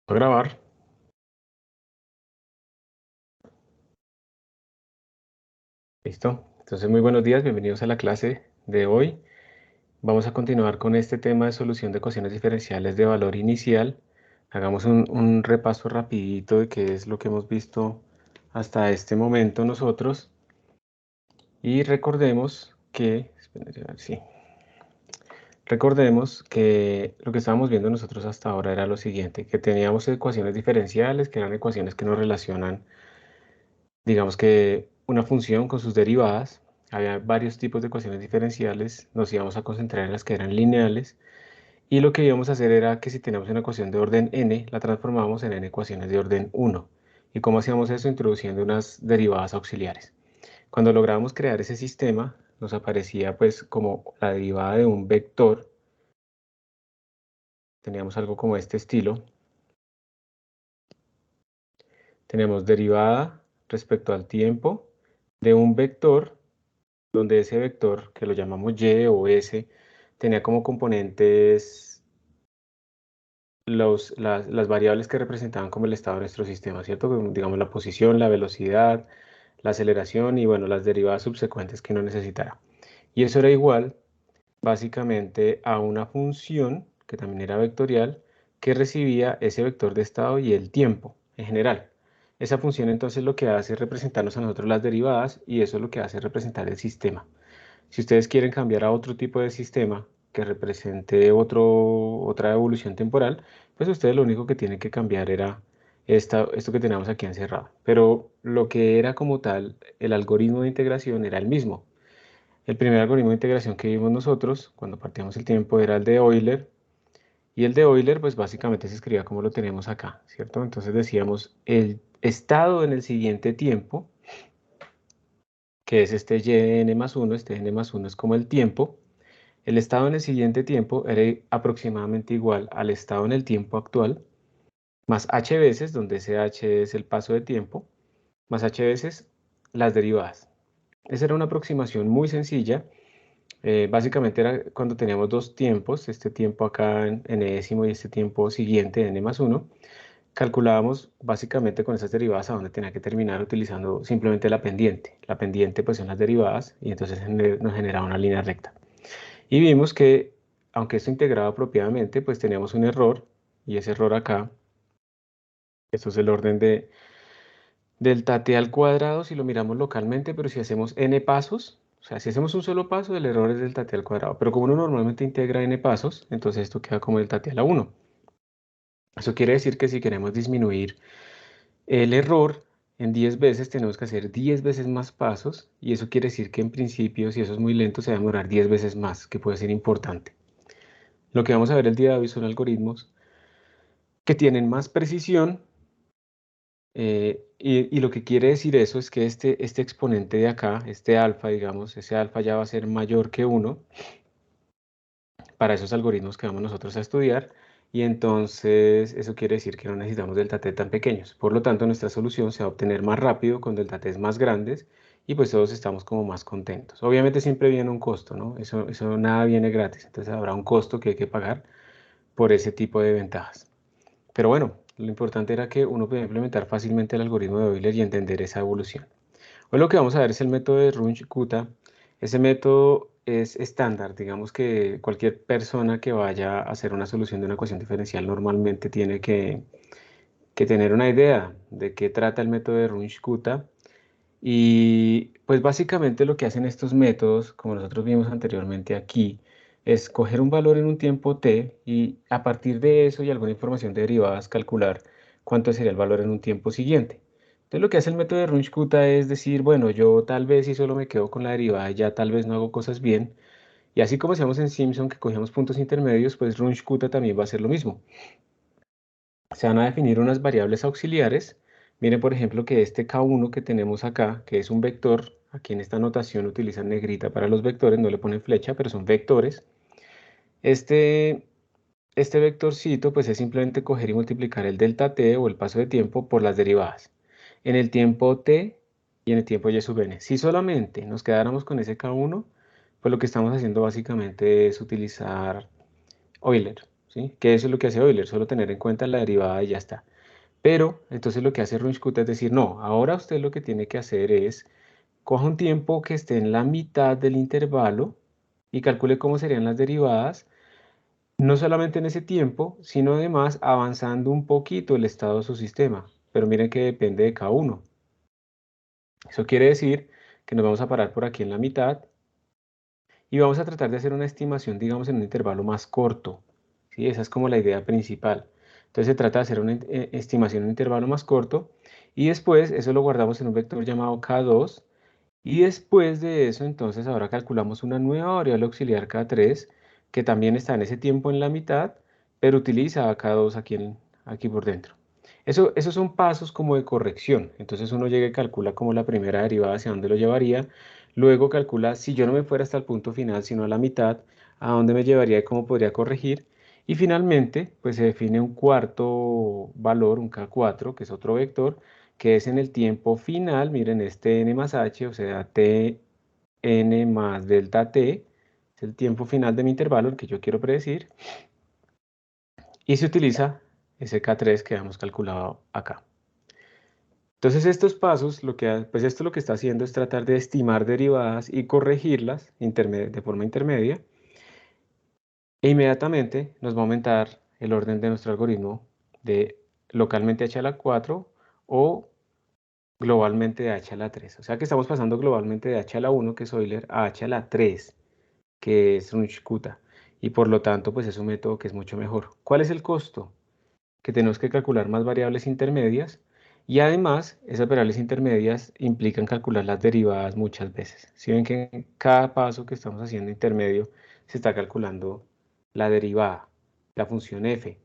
A grabar. Listo. Entonces, muy buenos días, bienvenidos a la clase de hoy. Vamos a continuar con este tema de solución de ecuaciones diferenciales de valor inicial. Hagamos un repaso rapidito de qué es lo que hemos visto hasta este momento nosotros. Y recordemos que, espérense, a ver, sí. Recordemos que lo que estábamos viendo nosotros hasta ahora era lo siguiente, que teníamos ecuaciones diferenciales, que eran ecuaciones que nos relacionan, digamos que una función con sus derivadas. Había varios tipos de ecuaciones diferenciales, nos íbamos a concentrar en las que eran lineales, y lo que íbamos a hacer era que si teníamos una ecuación de orden n, la transformábamos en n ecuaciones de orden 1. ¿Y cómo hacíamos eso? Introduciendo unas derivadas auxiliares. Cuando lográbamos crear ese sistema, nos aparecía pues como la derivada de un vector. Teníamos algo como este estilo. Tenemos derivada respecto al tiempo de un vector, donde ese vector, que lo llamamos y o s, tenía como componentes las variables que representaban como el estado de nuestro sistema, ¿cierto? Como, digamos, la posición, la velocidad, la aceleración y, bueno, las derivadas subsecuentes que uno necesitara. Y eso era igual, básicamente, a una función, que también era vectorial, que recibía ese vector de estado y el tiempo, en general. Esa función, entonces, lo que hace es representarnos a nosotros las derivadas, y eso es lo que hace representar el sistema. Si ustedes quieren cambiar a otro tipo de sistema que represente otra evolución temporal, pues ustedes lo único que tienen que cambiar era esto que tenemos aquí encerrado. Pero lo que era como tal, el algoritmo de integración era el mismo. El primer algoritmo de integración que vimos nosotros, cuando partíamos el tiempo, era el de Euler. Y el de Euler, pues básicamente se escribía como lo tenemos acá, ¿cierto? Entonces decíamos el estado en el siguiente tiempo, que es este yn más 1, este n más 1 es como el tiempo. El estado en el siguiente tiempo era aproximadamente igual al estado en el tiempo actual, más h veces, donde ese h es el paso de tiempo, más h veces las derivadas. Esa era una aproximación muy sencilla. Básicamente era cuando teníamos dos tiempos, este tiempo acá en décimo y este tiempo siguiente, n más 1. Calculábamos básicamente con esas derivadas a dónde tenía que terminar utilizando simplemente la pendiente. La pendiente pues son las derivadas y entonces nos generaba una línea recta. Y vimos que, aunque esto integraba apropiadamente, pues teníamos un error, y ese error acá, esto es el orden de delta t al cuadrado si lo miramos localmente, pero si hacemos n pasos, o sea, si hacemos un solo paso, el error es delta t al cuadrado, pero como uno normalmente integra n pasos, entonces esto queda como delta t a la 1. Eso quiere decir que si queremos disminuir el error en 10 veces, tenemos que hacer 10 veces más pasos, y eso quiere decir que en principio, si eso es muy lento, se va a demorar 10 veces más, que puede ser importante. Lo que vamos a ver el día de hoy son algoritmos que tienen más precisión, y lo que quiere decir eso es que este exponente de acá, este alfa, digamos, ese alfa ya va a ser mayor que 1 para esos algoritmos que vamos nosotros a estudiar, y entonces eso quiere decir que no necesitamos delta t tan pequeños. Por lo tanto, nuestra solución se va a obtener más rápido con delta t más grandes, y pues todos estamos como más contentos. Obviamente siempre viene un costo, ¿no? Eso nada viene gratis, entonces habrá un costo que hay que pagar por ese tipo de ventajas. Pero bueno, lo importante era que uno podía implementar fácilmente el algoritmo de Euler y entender esa evolución. Hoy lo que vamos a ver es el método de Runge-Kutta. Ese método es estándar, digamos que cualquier persona que vaya a hacer una solución de una ecuación diferencial normalmente tiene que tener una idea de qué trata el método de Runge-Kutta. Y pues básicamente lo que hacen estos métodos, como nosotros vimos anteriormente aquí, es coger un valor en un tiempo t y a partir de eso y alguna información de derivadas calcular cuánto sería el valor en un tiempo siguiente. Entonces lo que hace el método de Runge-Kutta es decir, bueno, yo tal vez si solo me quedo con la derivada ya tal vez no hago cosas bien. Y así como hacíamos en Simpson que cogíamos puntos intermedios, pues Runge-Kutta también va a hacer lo mismo. Se van a definir unas variables auxiliares. Miren, por ejemplo, que este K1 que tenemos acá, que es un vector, aquí en esta notación utilizan negrita para los vectores, no le ponen flecha, pero son vectores. Este vectorcito, pues es simplemente coger y multiplicar el delta t o el paso de tiempo por las derivadas. En el tiempo t y en el tiempo y sub n. Si solamente nos quedáramos con ese K1, pues lo que estamos haciendo básicamente es utilizar Euler. ¿sí? Que eso es lo que hace Euler, solo tener en cuenta la derivada y ya está. Pero entonces lo que hace Runge-Kutta es decir, no, ahora usted lo que tiene que hacer es coja un tiempo que esté en la mitad del intervalo y calcule cómo serían las derivadas, no solamente en ese tiempo, sino además avanzando un poquito el estado de su sistema. Pero miren que depende de cada uno. Eso quiere decir que nos vamos a parar por aquí en la mitad y vamos a tratar de hacer una estimación, digamos, en un intervalo más corto. ¿Sí? Esa es como la idea principal. Entonces se trata de hacer una estimación en un intervalo más corto y después eso lo guardamos en un vector llamado K2 y después de eso entonces ahora calculamos una nueva variable auxiliar K3 que también está en ese tiempo en la mitad, pero utiliza a K2 aquí, aquí por dentro. Esos son pasos como de corrección. Entonces uno llega y calcula como la primera derivada hacia dónde lo llevaría. Luego calcula si yo no me fuera hasta el punto final, sino a la mitad, a dónde me llevaría y cómo podría corregir. Y finalmente, pues se define un cuarto valor, un K4, que es otro vector, que es en el tiempo final. Miren, este n más h, o sea, tn más delta t, es el tiempo final de mi intervalo, el que yo quiero predecir. Y se utiliza ese K3 que hemos calculado acá. Entonces estos pasos, pues esto lo que está haciendo es tratar de estimar derivadas y corregirlas de forma intermedia. E inmediatamente nos va a aumentar el orden de nuestro algoritmo de localmente h a la 4 o globalmente de h a la 3. O sea que estamos pasando globalmente de h a la 1, que es Euler, a h a la 3, que es Runge-Kutta. Y por lo tanto, pues es un método que es mucho mejor. ¿Cuál es el costo? Que tenemos que calcular más variables intermedias y además esas variables intermedias implican calcular las derivadas muchas veces. Si ven que en cada paso que estamos haciendo intermedio se está calculando la derivada, la función f.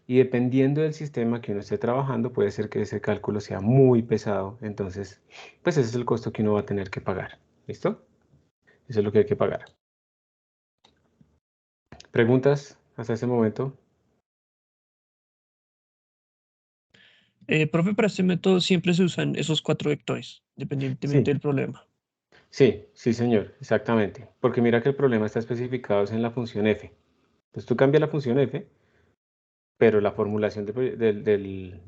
Y dependiendo del sistema que uno esté trabajando, puede ser que ese cálculo sea muy pesado. Entonces, pues ese es el costo que uno va a tener que pagar. ¿Listo? Eso es lo que hay que pagar. ¿Preguntas hasta ese momento? Profe, para este método siempre se usan esos cuatro vectores, independientemente Sí. del problema. Sí, sí, señor, exactamente. Porque mira que el problema está especificado en la función f. Entonces tú cambias la función f, pero la formulación del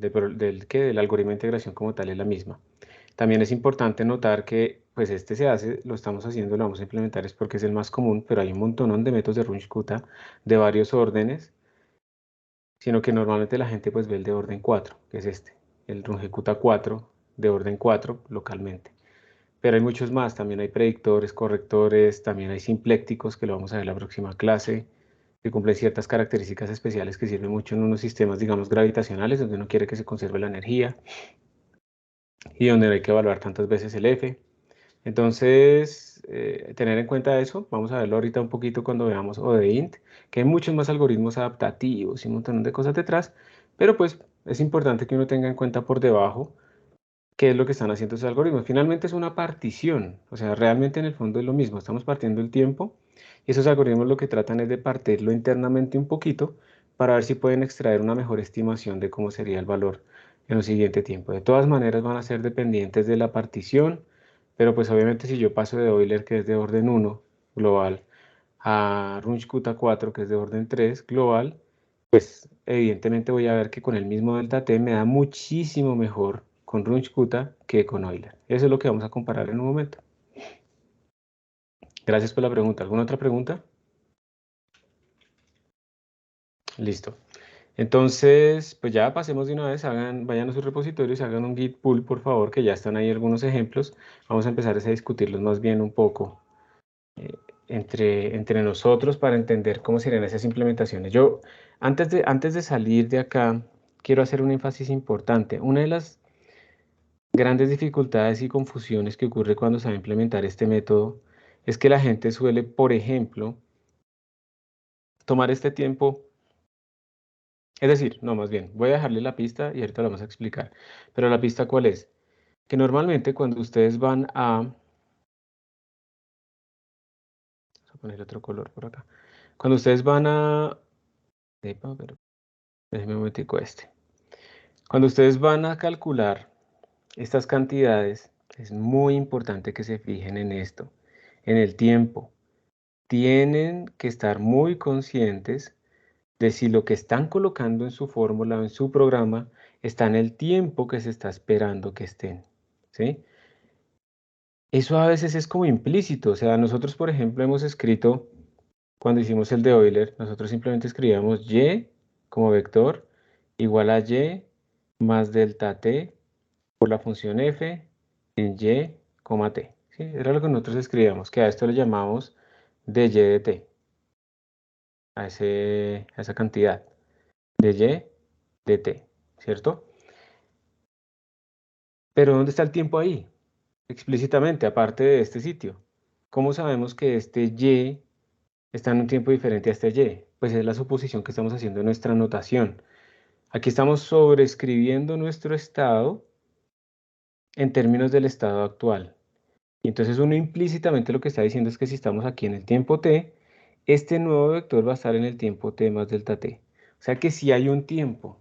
algoritmo de integración como tal es la misma. También es importante notar que pues este se hace, lo estamos haciendo, lo vamos a implementar es porque es el más común, pero hay un montón de métodos de Runge-Kutta de varios órdenes, sino que normalmente la gente pues ve el de orden 4, que es este, el Runge-Kutta 4 de orden 4 localmente. Pero hay muchos más, también hay predictores, correctores, también hay simplécticos, que lo vamos a ver en la próxima clase, que cumplen ciertas características especiales que sirven mucho en unos sistemas, digamos, gravitacionales, donde uno quiere que se conserve la energía y donde no hay que evaluar tantas veces el F. Entonces, tener en cuenta eso, vamos a verlo ahorita un poquito cuando veamos ODEINT, que hay muchos más algoritmos adaptativos y un montón de cosas detrás, pero pues es importante que uno tenga en cuenta por debajo qué es lo que están haciendo esos algoritmos. Finalmente es una partición, o sea, realmente en el fondo es lo mismo, estamos partiendo el tiempo y esos algoritmos lo que tratan es de partirlo internamente un poquito para ver si pueden extraer una mejor estimación de cómo sería el valor en un siguiente tiempo. De todas maneras van a ser dependientes de la partición, pero pues obviamente si yo paso de Euler, que es de orden 1 global, a Runge-Kutta 4, que es de orden 3 global, pues evidentemente voy a ver que con el mismo delta t me da muchísimo mejor con Runge-Kutta que con Euler. Eso es lo que vamos a comparar en un momento. Gracias por la pregunta. ¿Alguna otra pregunta? Listo. Entonces, pues ya pasemos de una vez, vayan a sus repositorios y hagan un git pull, por favor, que ya están ahí algunos ejemplos. Vamos a empezar a discutirlos más bien un poco eh, entre nosotros para entender cómo serían esas implementaciones. Yo, antes de salir de acá, quiero hacer un énfasis importante. Una de las grandes dificultades y confusiones que ocurre cuando se va a implementar este método es que la gente suele, por ejemplo, tomar este tiempo, es decir, no, más bien, voy a dejarle la pista y ahorita lo vamos a explicar. Pero la pista, ¿cuál es? Que normalmente cuando ustedes van vamos a poner otro color por acá. Cuando ustedes van a, epa, pero déjenme un momentico este. Cuando ustedes van a calcular estas cantidades, es muy importante que se fijen en esto, en el tiempo. Tienen que estar muy conscientes de si lo que están colocando en su fórmula o en su programa está en el tiempo que se está esperando que estén, ¿sí? Eso a veces es como implícito, o sea, nosotros, por ejemplo, hemos escrito, cuando hicimos el de Euler, nosotros simplemente escribíamos y como vector igual a y más delta t por la función f en y, t, ¿sí? Era lo que nosotros escribíamos, que a esto le llamamos de y de t, a esa cantidad de y de t, ¿cierto? Pero ¿dónde está el tiempo ahí? Explícitamente, aparte de este sitio. ¿Cómo sabemos que este y está en un tiempo diferente a este y? Pues es la suposición que estamos haciendo en nuestra notación. Aquí estamos sobreescribiendo nuestro estado en términos del estado actual. Y entonces uno implícitamente lo que está diciendo es que si estamos aquí en el tiempo t, este nuevo vector va a estar en el tiempo t más delta t. O sea que sí hay un tiempo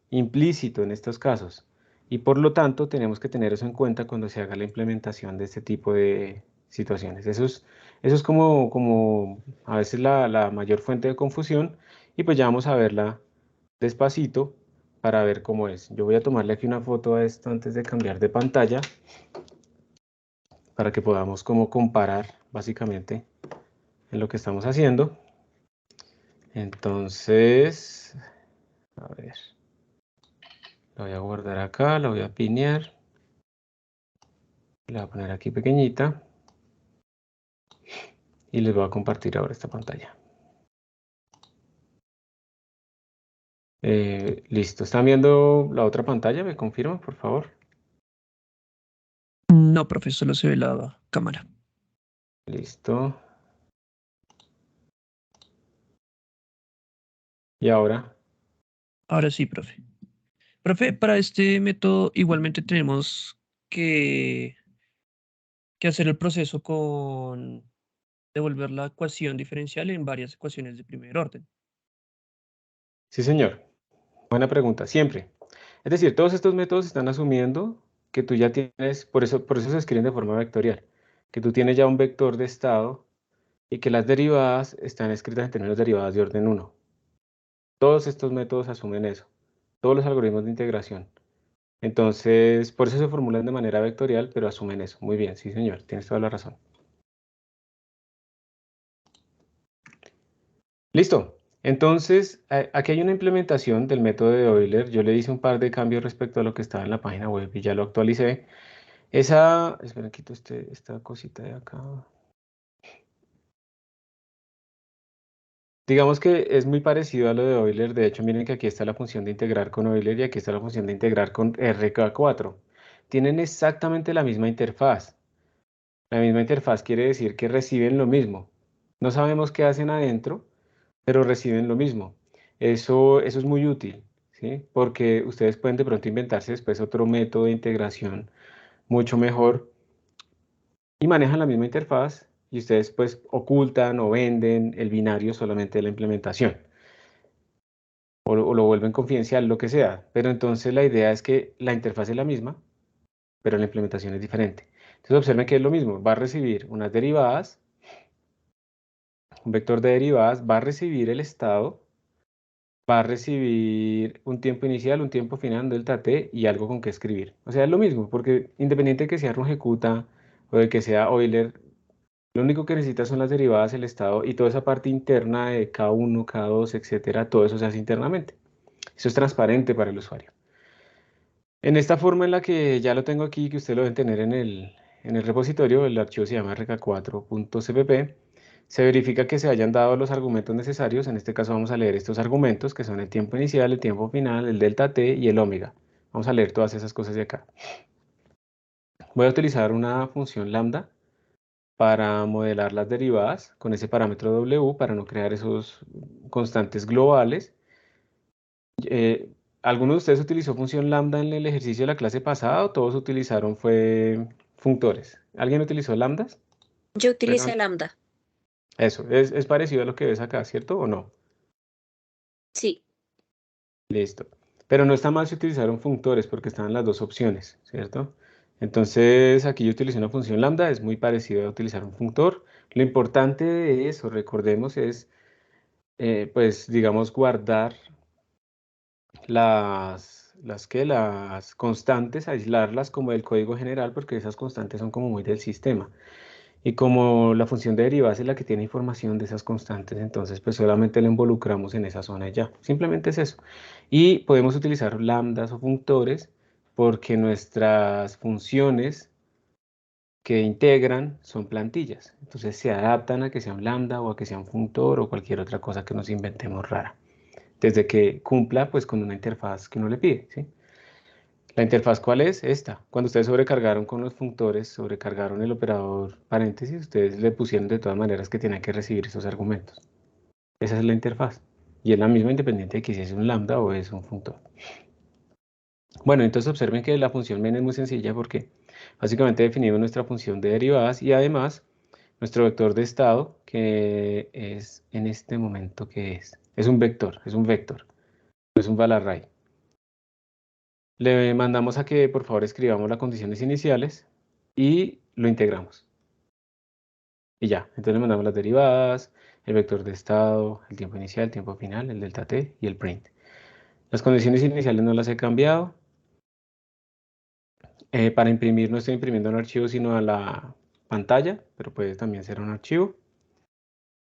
implícito en estos casos. Y por lo tanto tenemos que tener eso en cuenta cuando se haga la implementación de este tipo de situaciones. Eso es como a veces la mayor fuente de confusión y pues ya vamos a verla despacito para ver cómo es. Yo voy a tomarle aquí una foto a esto antes de cambiar de pantalla para que podamos como comparar básicamente en lo que estamos haciendo. Entonces, a ver, la voy a guardar acá, la voy a pinear. La voy a poner aquí pequeñita y les voy a compartir ahora esta pantalla. Listo, ¿están viendo la otra pantalla? ¿Me confirman, por favor? No, profe, solo se ve la cámara. Listo. ¿Y ahora? Ahora sí, profe. Profe, para este método igualmente tenemos que, que hacer el proceso con devolver la ecuación diferencial en varias ecuaciones de primer orden. Sí, señor. Buena pregunta, siempre. Es decir, todos estos métodos están asumiendo que tú ya tienes, por eso se escriben de forma vectorial, que tú tienes ya un vector de estado y que las derivadas están escritas en términos derivadas de orden 1. Todos estos métodos asumen eso. Todos los algoritmos de integración. Entonces, por eso se formulan de manera vectorial, pero asumen eso. Muy bien, sí, señor, tienes toda la razón. Listo. Entonces, aquí hay una implementación del método de Euler. Yo le hice un par de cambios respecto a lo que estaba en la página web y ya lo actualicé. Esperen, quito esta cosita de acá. Digamos que es muy parecido a lo de Euler. De hecho, miren que aquí está la función de integrar con Euler y aquí está la función de integrar con RK4. Tienen exactamente la misma interfaz. La misma interfaz quiere decir que reciben lo mismo. No sabemos qué hacen adentro, pero reciben lo mismo. Eso es muy útil, ¿sí? Porque ustedes pueden de pronto inventarse después otro método de integración mucho mejor y manejan la misma interfaz y ustedes pues ocultan o venden el binario solamente de la implementación o lo vuelven confidencial, lo que sea. Pero entonces la idea es que la interfaz es la misma, pero la implementación es diferente. Entonces observen que es lo mismo, va a recibir unas derivadas, un vector de derivadas, va a recibir el estado, va a recibir un tiempo inicial, un tiempo final, delta t y algo con que escribir. O sea, es lo mismo, porque independiente de que sea ejecuta o de que sea Euler, lo único que necesita son las derivadas, el estado y toda esa parte interna de K1, K2, etcétera, todo eso se hace internamente. Eso es transparente para el usuario. En esta forma en la que ya lo tengo aquí, que usted lo deben tener en el repositorio, el archivo se llama rk4.cpp, se verifica que se hayan dado los argumentos necesarios. En este caso vamos a leer estos argumentos, que son el tiempo inicial, el tiempo final, el delta t y el omega. Vamos a leer todas esas cosas de acá. Voy a utilizar una función lambda para modelar las derivadas con ese parámetro w para no crear esos constantes globales. ¿Alguno de ustedes utilizó función lambda en el ejercicio de la clase pasada o todos utilizaron fue functores? ¿Alguien utilizó lambdas? Yo utilicé Perdón. lambda. Eso, es parecido a lo que ves acá, ¿cierto o no? Sí. Listo. Pero no está mal si utilizaron functores porque están las dos opciones, ¿cierto? Entonces aquí yo utilicé una función lambda, es muy parecido a utilizar un functor. Lo importante de eso, recordemos, es pues digamos, guardar las constantes, aislarlas como del código general, porque esas constantes son como muy del sistema. Y como la función de derivadas es la que tiene información de esas constantes, entonces pues solamente la involucramos en esa zona y ya. Simplemente es eso. Y podemos utilizar lambdas o functores porque nuestras funciones que integran son plantillas. Entonces se adaptan a que sea un lambda o a que sea un functor o cualquier otra cosa que nos inventemos rara. Desde que cumpla pues con una interfaz que uno le pide, ¿sí? ¿La interfaz cuál es? Esta. Cuando ustedes sobrecargaron con los functores, sobrecargaron el operador paréntesis, ustedes le pusieron de todas maneras que tenía que recibir esos argumentos. Esa es la interfaz. Y es la misma independiente de que si es un lambda o es un functor. Bueno, entonces observen que la función main es muy sencilla porque básicamente definimos nuestra función de derivadas y además nuestro vector de estado, que es en este momento, ¿qué es? Es un vector, no es un val array. Le mandamos a que por favor escribamos las condiciones iniciales y lo integramos. Y ya, entonces le mandamos las derivadas, el vector de estado, el tiempo inicial, el tiempo final, el delta t y el print. Las condiciones iniciales no las he cambiado. Para imprimir no estoy imprimiendo un archivo sino a la pantalla, pero puede también ser un archivo.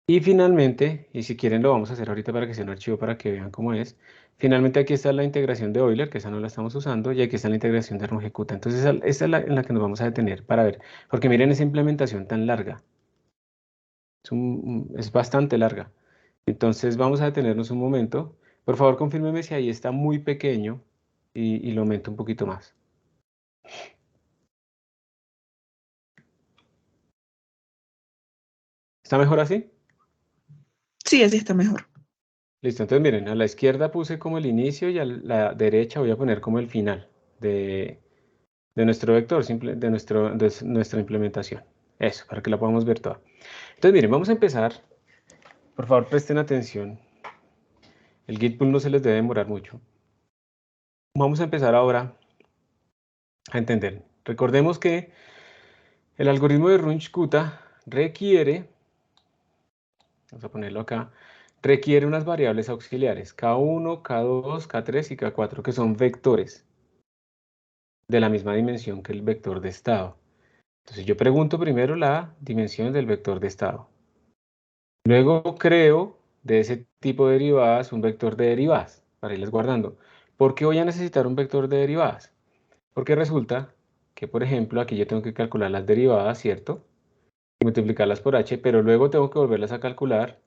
Y finalmente, y si quieren lo vamos a hacer ahorita para que sea un archivo para que vean cómo es. Finalmente aquí está la integración de Euler, que esa no la estamos usando, y aquí está la integración de RunEjecuta. Entonces esta es la en la que nos vamos a detener para ver, porque miren esa implementación tan larga. Es bastante larga. Entonces vamos a detenernos un momento. Por favor, confírmeme si ahí está muy pequeño y lo aumento un poquito más. ¿Está mejor así? Sí, así está mejor. Listo, entonces miren, a la izquierda puse como el inicio y a la derecha voy a poner como el final de nuestro vector, de nuestra implementación. Eso, para que la podamos ver toda. Entonces miren, vamos a empezar. Por favor, presten atención. El git pull no se les debe demorar mucho. Vamos a empezar ahora a entender. Recordemos que el algoritmo de Runge-Kutta requiere, vamos a ponerlo acá, requiere unas variables auxiliares, K1, K2, K3 y K4, que son vectores de la misma dimensión que el vector de estado. Entonces yo pregunto primero la dimensión del vector de estado. Luego creo de ese tipo de derivadas un vector de derivadas para irles guardando. ¿Por qué voy a necesitar un vector de derivadas? Porque resulta que, por ejemplo, aquí yo tengo que calcular las derivadas, ¿cierto? Y multiplicarlas por h, pero luego tengo que volverlas a calcular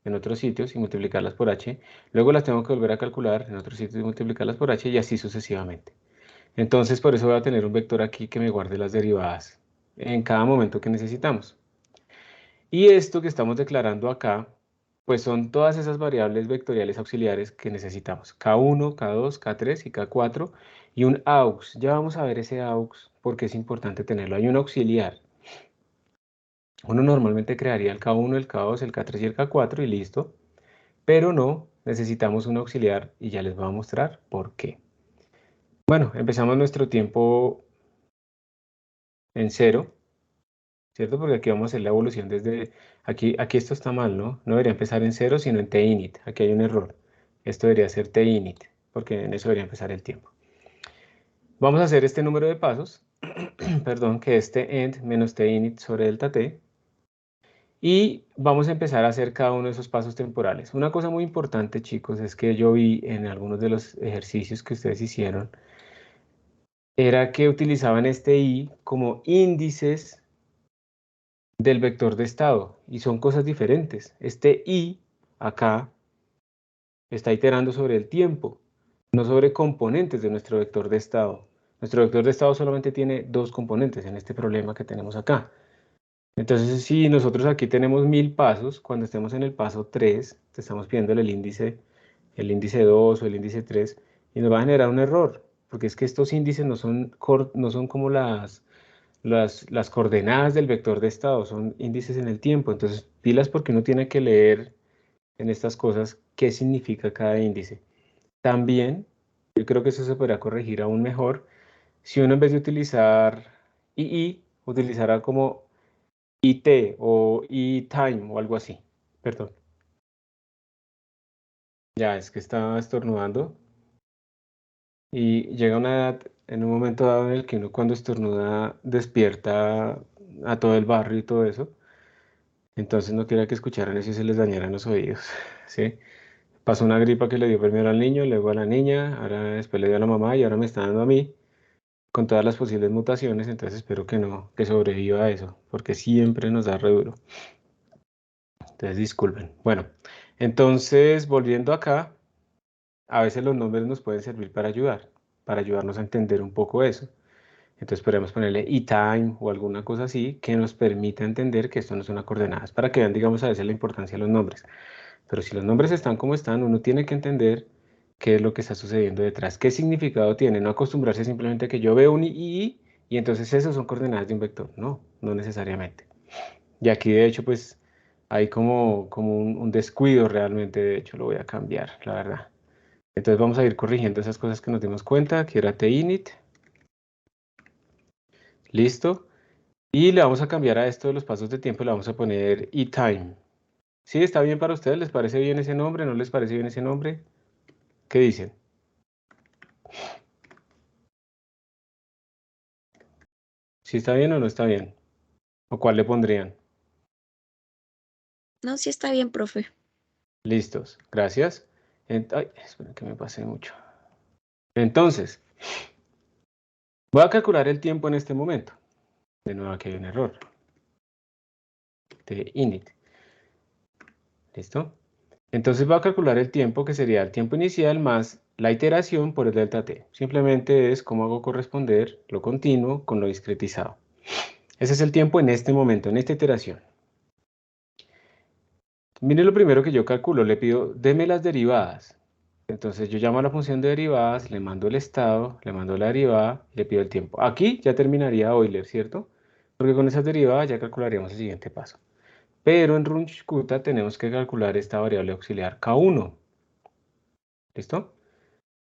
en otros sitios y multiplicarlas por h. Luego las tengo que volver a calcular en otros sitios y multiplicarlas por h y así sucesivamente. Entonces, por eso voy a tener un vector aquí que me guarde las derivadas en cada momento que necesitamos. Y esto que estamos declarando acá, pues son todas esas variables vectoriales auxiliares que necesitamos. K1, K2, K3 y K4 y un AUX. Ya vamos a ver ese AUX porque es importante tenerlo. Hay un auxiliar. Uno normalmente crearía el K1, el K2, el K3 y el K4 y listo. Pero no, necesitamos un auxiliar y ya les voy a mostrar por qué. Bueno, empezamos nuestro tiempo en 0. ¿Cierto? Porque aquí vamos a hacer la evolución desde... Aquí esto está mal, ¿no? No debería empezar en 0, sino en tinit. Aquí hay un error. Esto debería ser tinit, porque en eso debería empezar el tiempo. Vamos a hacer este número de pasos, perdón, que es end menos tinit sobre delta t. Y vamos a empezar a hacer cada uno de esos pasos temporales. Una cosa muy importante, chicos, es que yo vi en algunos de los ejercicios que ustedes hicieron, era que utilizaban este i como índices del vector de estado y son cosas diferentes. Este i acá está iterando sobre el tiempo, no sobre componentes de nuestro vector de estado. Nuestro vector de estado solamente tiene dos componentes en este problema que tenemos acá. Entonces, si nosotros aquí tenemos 1000 pasos, cuando estemos en el paso 3, te estamos pidiendo el índice 2 o el índice 3, y nos va a generar un error, porque es que estos índices no son como las coordenadas del vector de estado, son índices en el tiempo. Entonces, pilas porque uno tiene que leer en estas cosas qué significa cada índice. También, yo creo que eso se podrá corregir aún mejor si uno en vez de utilizar II, utilizará como IT o eTime o algo así. Perdón. Ya, es que estaba estornudando y llega una edad, en un momento dado en el que uno cuando estornuda despierta a todo el barrio y todo eso. Entonces no quería que escucharan eso y se les dañaran los oídos, ¿sí? Pasó una gripa que le dio primero al niño, luego a la niña, ahora después le dio a la mamá y ahora me está dando a mí, con todas las posibles mutaciones, entonces espero que no, que sobreviva a eso, porque siempre nos da re duro. Entonces disculpen. Bueno, entonces volviendo acá, a veces los nombres nos pueden servir para ayudar, para ayudarnos a entender un poco eso. Entonces podemos ponerle e-time o alguna cosa así que nos permita entender que esto no son coordenadas, para que vean, digamos, a veces la importancia de los nombres. Pero si los nombres están como están, uno tiene que entender qué es lo que está sucediendo detrás, qué significado tiene, no acostumbrarse simplemente a que yo veo un i y entonces esos son coordenadas de un vector. No, no necesariamente. Y aquí de hecho pues hay como un descuido realmente, de hecho lo voy a cambiar, la verdad. Entonces vamos a ir corrigiendo esas cosas que nos dimos cuenta, que era tinit. Listo. Y le vamos a cambiar a esto de los pasos de tiempo, le vamos a poner e-time. ¿Sí? ¿Está bien para ustedes? ¿Les parece bien ese nombre? ¿No les parece bien ese nombre? ¿Qué dicen? ¿Sí está bien o no está bien? ¿O cuál le pondrían? No, sí está bien, profe. Listos, gracias. Ay, esperen que me pasé mucho. Entonces, voy a calcular el tiempo en este momento. De nuevo aquí hay un error. De init. ¿Listo? Entonces voy a calcular el tiempo que sería el tiempo inicial más la iteración por el delta t. Simplemente es cómo hago corresponder lo continuo con lo discretizado. Ese es el tiempo en este momento, en esta iteración. Miren lo primero que yo calculo, le pido, deme las derivadas. Entonces yo llamo a la función de derivadas, le mando el estado, le mando la derivada, le pido el tiempo. Aquí ya terminaría Euler, ¿cierto? Porque con esas derivadas ya calcularíamos el siguiente paso. Pero en Runge-Kutta tenemos que calcular esta variable auxiliar K1. ¿Listo?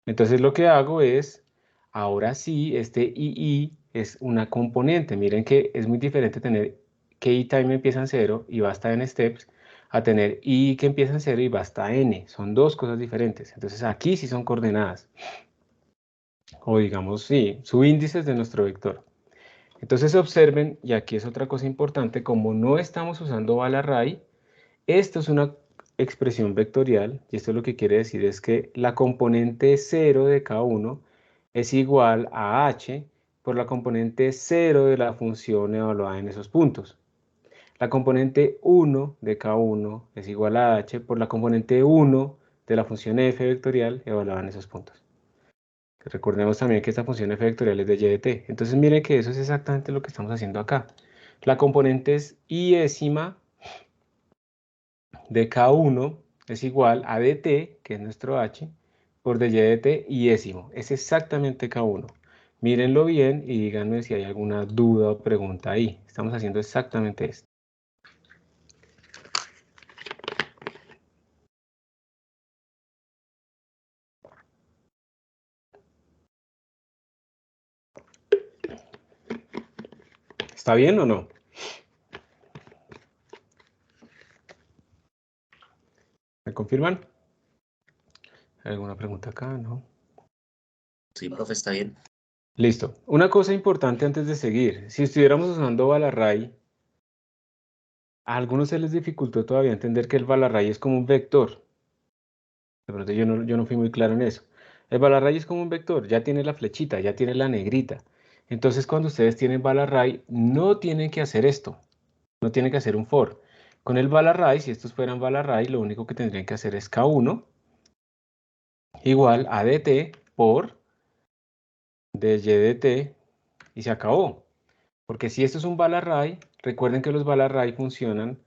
Entonces lo que hago es, ahora sí, este II es una componente. Miren que es muy diferente tener que i-time empieza en 0 y va hasta n steps, a tener i que empieza en 0 y va hasta n. Son dos cosas diferentes. Entonces aquí sí son coordenadas. O digamos, sí, subíndices de nuestro vector. Entonces observen, y aquí es otra cosa importante, como no estamos usando Val-Array, esto es una expresión vectorial, y esto lo que quiere decir es que la componente 0 de K1 es igual a h por la componente 0 de la función evaluada en esos puntos. La componente 1 de K1 es igual a h por la componente 1 de la función f vectorial evaluada en esos puntos. Recordemos también que esta función f vectorial es de y de t. Entonces miren que eso es exactamente lo que estamos haciendo acá. La componente es iésima de K1 es igual a dt, que es nuestro h, por dy de t iésimo. Es exactamente K1. Mírenlo bien y díganme si hay alguna duda o pregunta ahí. Estamos haciendo exactamente esto. ¿Está bien o no? ¿Me confirman? ¿Alguna pregunta acá? ¿No? Sí, profe, está bien. Listo. Una cosa importante antes de seguir. Si estuviéramos usando Val-Array, a algunos se les dificultó todavía entender que el Val-Array es como un vector. De pronto yo no fui muy claro en eso. El Val-Array es como un vector, ya tiene la flechita, ya tiene la negrita. Entonces cuando ustedes tienen Val-Array, no tienen que hacer esto. No tienen que hacer un for. Con el Val-Array, si estos fueran Val-Array, lo único que tendrían que hacer es K1 igual a dt por dy dt y se acabó. Porque si esto es un Val-Array, recuerden que los Val-Array funcionan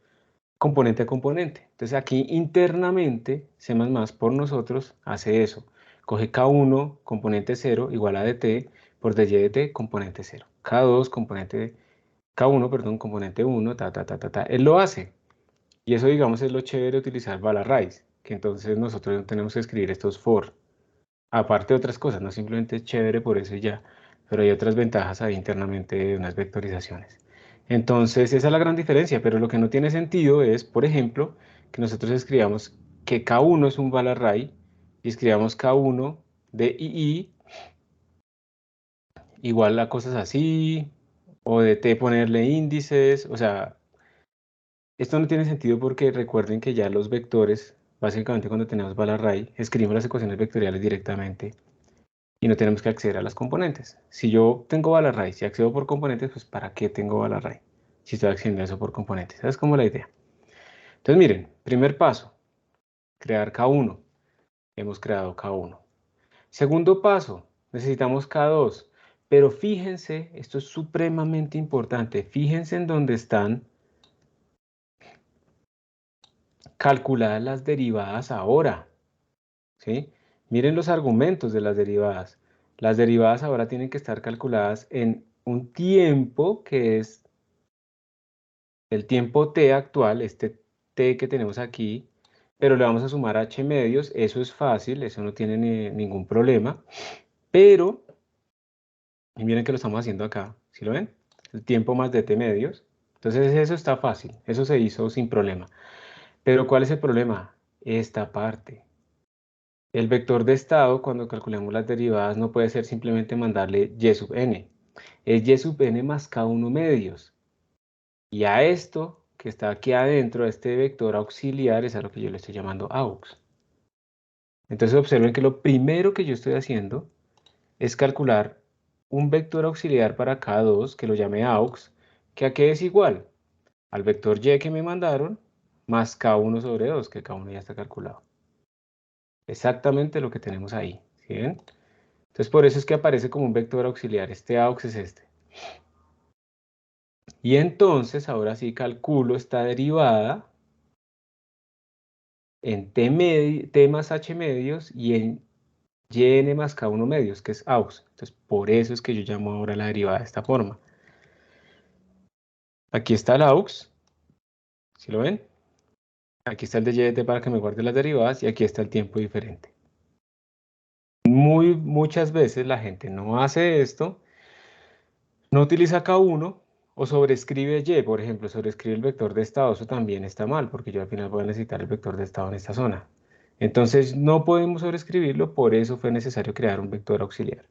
componente a componente. Entonces aquí internamente C++ por nosotros hace eso. Coge K1 componente 0 igual a dt por dy dt componente 0. K2 componente, K1, perdón, componente 1, Él lo hace. Y eso, digamos, es lo chévere de utilizar Val-Arrays, que entonces nosotros no tenemos que escribir estos for. Aparte de otras cosas, no simplemente es chévere por eso y ya, pero hay otras ventajas ahí internamente de unas vectorizaciones. Entonces, esa es la gran diferencia, pero lo que no tiene sentido es, por ejemplo, que nosotros escribamos que K1 es un val array y escribamos K1 de II igual a cosas así, o de T ponerle índices, o sea, esto no tiene sentido porque recuerden que ya los vectores, básicamente cuando tenemos val array, escribimos las ecuaciones vectoriales directamente y no tenemos que acceder a las componentes. Si yo tengo val array, si accedo por componentes, pues ¿para qué tengo val array? Si estoy accediendo a eso por componentes. Esa es como la idea. Entonces miren, primer paso, crear K1. Hemos creado K1. Segundo paso, necesitamos K2. Pero fíjense, esto es supremamente importante, fíjense en dónde están calculadas las derivadas ahora, ¿sí? Miren los argumentos de las derivadas. Las derivadas ahora tienen que estar calculadas en un tiempo que es el tiempo t actual, este t que tenemos aquí, pero le vamos a sumar h medios, eso es fácil, eso no tiene ningún problema, pero, y miren que lo estamos haciendo acá, ¿sí lo ven? El tiempo más dt medios, entonces eso está fácil, eso se hizo sin problema. Pero ¿cuál es el problema? Esta parte. El vector de estado, cuando calculemos las derivadas, no puede ser simplemente mandarle y sub n. Es y sub n más k1 medios. Y a esto, que está aquí adentro, a este vector auxiliar, es a lo que yo le estoy llamando aux. Entonces observen que lo primero que yo estoy haciendo es calcular un vector auxiliar para k2, que lo llame aux, que a qué es igual al vector y que me mandaron, más k1 sobre 2, que k1 ya está calculado. Exactamente lo que tenemos ahí, ¿sí ven? Entonces por eso es que aparece como un vector auxiliar, este aux es este. Y entonces ahora sí calculo esta derivada en t más h medios y en yn más k1 medios, que es aux. Entonces por eso es que yo llamo ahora la derivada de esta forma. Aquí está el aux, ¿sí lo ven? Aquí está el de y de t para que me guarde las derivadas y aquí está el tiempo diferente. Muchas veces la gente no hace esto, no utiliza K1 o sobrescribe Y, por ejemplo, sobrescribe el vector de estado, eso también está mal porque yo al final voy a necesitar el vector de estado en esta zona. Entonces no podemos sobrescribirlo, por eso fue necesario crear un vector auxiliar.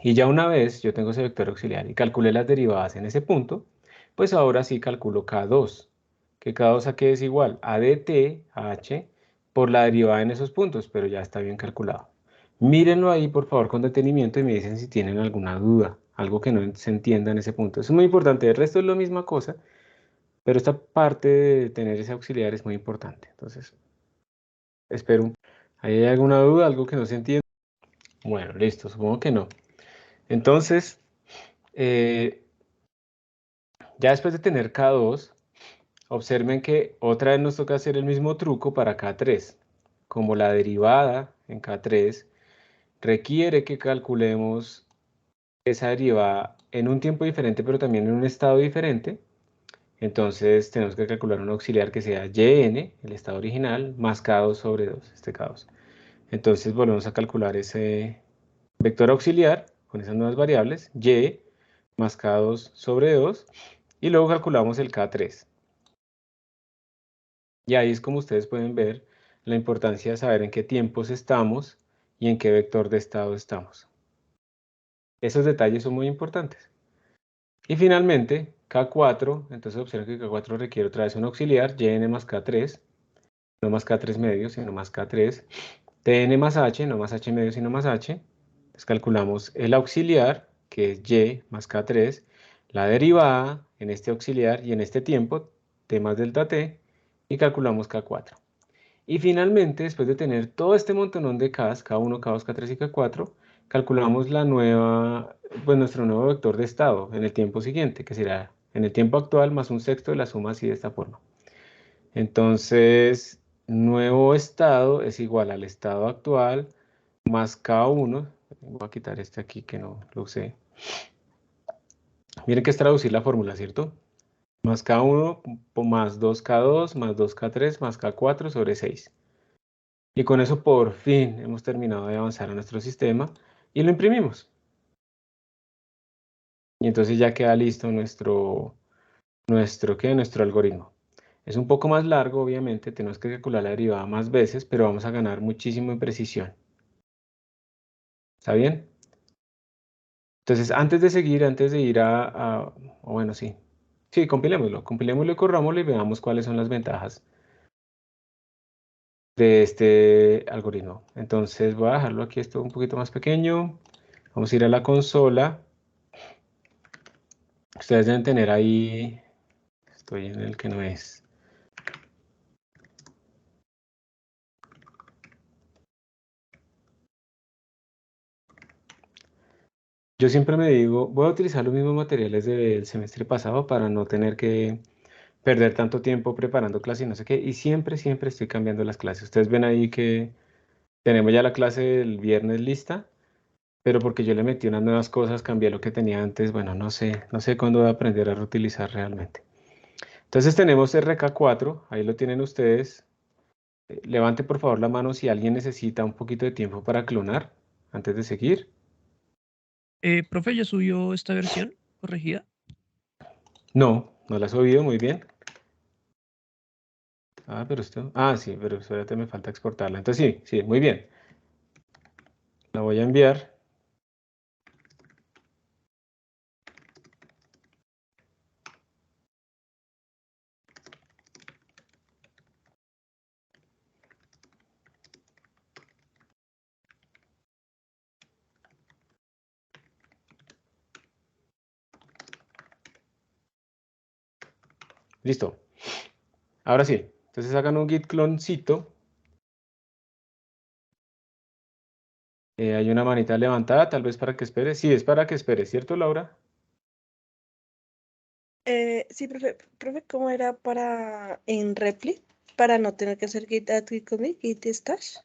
Y ya una vez yo tengo ese vector auxiliar y calculé las derivadas en ese punto, pues ahora sí calculo K2, que K2 a qué es igual a dt, a h, por la derivada en esos puntos, pero ya está bien calculado. Mírenlo ahí por favor con detenimiento y me dicen si tienen alguna duda, algo que no se entienda en ese punto. Eso es muy importante, el resto es la misma cosa, pero esta parte de tener ese auxiliar es muy importante. Entonces, espero. ¿Hay alguna duda, algo que no se entienda? Bueno, listo, supongo que no. Entonces, ya después de tener K2, observen que otra vez nos toca hacer el mismo truco para K3. Como la derivada en K3 requiere que calculemos esa derivada en un tiempo diferente, pero también en un estado diferente, entonces tenemos que calcular un auxiliar que sea yn, el estado original, más K2 sobre 2, este K2. Entonces volvemos a calcular ese vector auxiliar con esas nuevas variables, y más K2 sobre 2, y luego calculamos el K3. Y ahí es como ustedes pueden ver la importancia de saber en qué tiempos estamos y en qué vector de estado estamos. Esos detalles son muy importantes. Y finalmente, K4, entonces observen que K4 requiere otra vez un auxiliar, yn más K3, no más K3 medio, sino más K3, tn más h, no más h medio, sino más h. Entonces calculamos el auxiliar, que es y más K3, la derivada en este auxiliar y en este tiempo, t más delta t, y calculamos K4. Y finalmente, después de tener todo este montonón de Ks, K1, K2, K3 y K4, calculamos la nueva, pues nuestro nuevo vector de estado en el tiempo siguiente, que será en el tiempo actual más un sexto de la suma así de esta forma. Entonces, nuevo estado es igual al estado actual más K1. Voy a quitar este aquí que no lo usé. Miren que es traducir la fórmula, ¿cierto? Más K1 más 2K2 más 2K3 más K4 sobre 6. Y con eso por fin hemos terminado de avanzar a nuestro sistema y lo imprimimos. Y entonces ya queda listo nuestro algoritmo. Es un poco más largo, obviamente, tenemos que calcular la derivada más veces, pero vamos a ganar muchísimo en precisión. ¿Está bien? Entonces, antes de seguir, antes de ir o bueno, sí. Sí, compilémoslo y corrámoslo y veamos cuáles son las ventajas de este algoritmo. Entonces, voy a dejarlo aquí esto un poquito más pequeño. Vamos a ir a la consola. Ustedes deben tener ahí, estoy en el que no es. Yo siempre me digo, voy a utilizar los mismos materiales del semestre pasado para no tener que perder tanto tiempo preparando clases y no sé qué. Y siempre estoy cambiando las clases. Ustedes ven ahí que tenemos ya la clase del viernes lista, pero porque yo le metí unas nuevas cosas, cambié lo que tenía antes. Bueno, no sé cuándo voy a aprender a reutilizar realmente. Entonces tenemos RK4, ahí lo tienen ustedes. Levante por favor la mano si alguien necesita un poquito de tiempo para clonar antes de seguir. Profe, ¿ya subió esta versión corregida? No la has oído muy bien. Ah, pero esto. Ah, sí, pero espérate, me falta exportarla. Entonces sí, muy bien. La voy a enviar. Listo. Ahora sí. Entonces hagan un git cloncito. Hay una manita levantada, tal vez para que espere. Sí, es para que espere, ¿cierto, Laura? Sí, profe, ¿cómo era para en Repli? Para no tener que hacer git add, git commit, git stash.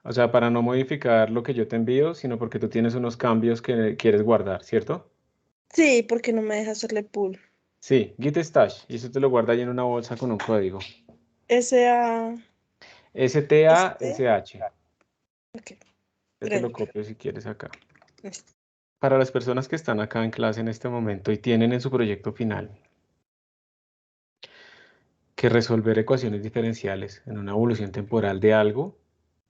O sea, para no modificar lo que yo te envío, sino porque tú tienes unos cambios que quieres guardar, ¿cierto? Sí, porque no me deja hacerle pull. Sí, git stash. Y eso te lo guarda ahí en una bolsa con un código. SA, STASH. ok, Yo te lo gracias, copio si quieres acá. listo. Para las personas que están acá en clase en este momento y tienen en su proyecto final que resolver ecuaciones diferenciales en una evolución temporal de algo,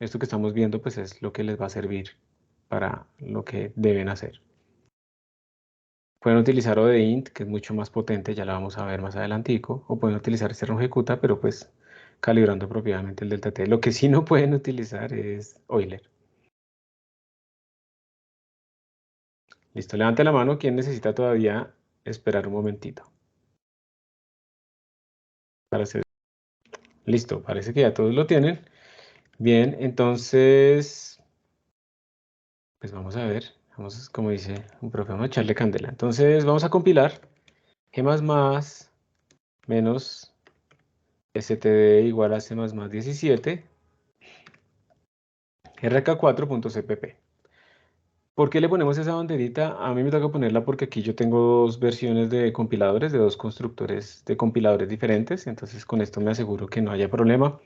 esto que estamos viendo pues es lo que les va a servir para lo que deben hacer. Pueden utilizar ODEINT, que es mucho más potente, ya la vamos a ver más adelantico, o pueden utilizar este ejecuta, pero pues calibrando propiamente el delta t. Lo que sí no pueden utilizar es Euler. Listo, levante la mano. ¿Quién necesita todavía esperar un momentito para hacer? Listo, parece que ya todos lo tienen. Bien, entonces, pues vamos a ver. Vamos, como dice un profe, vamos a echarle candela. Entonces, vamos a compilar G++ menos std igual a C++17 rk4.cpp. ¿Por qué le ponemos esa banderita? A mí me toca ponerla porque aquí yo tengo dos versiones de compiladores, de dos constructores de compiladores diferentes, entonces con esto me aseguro que no haya problema.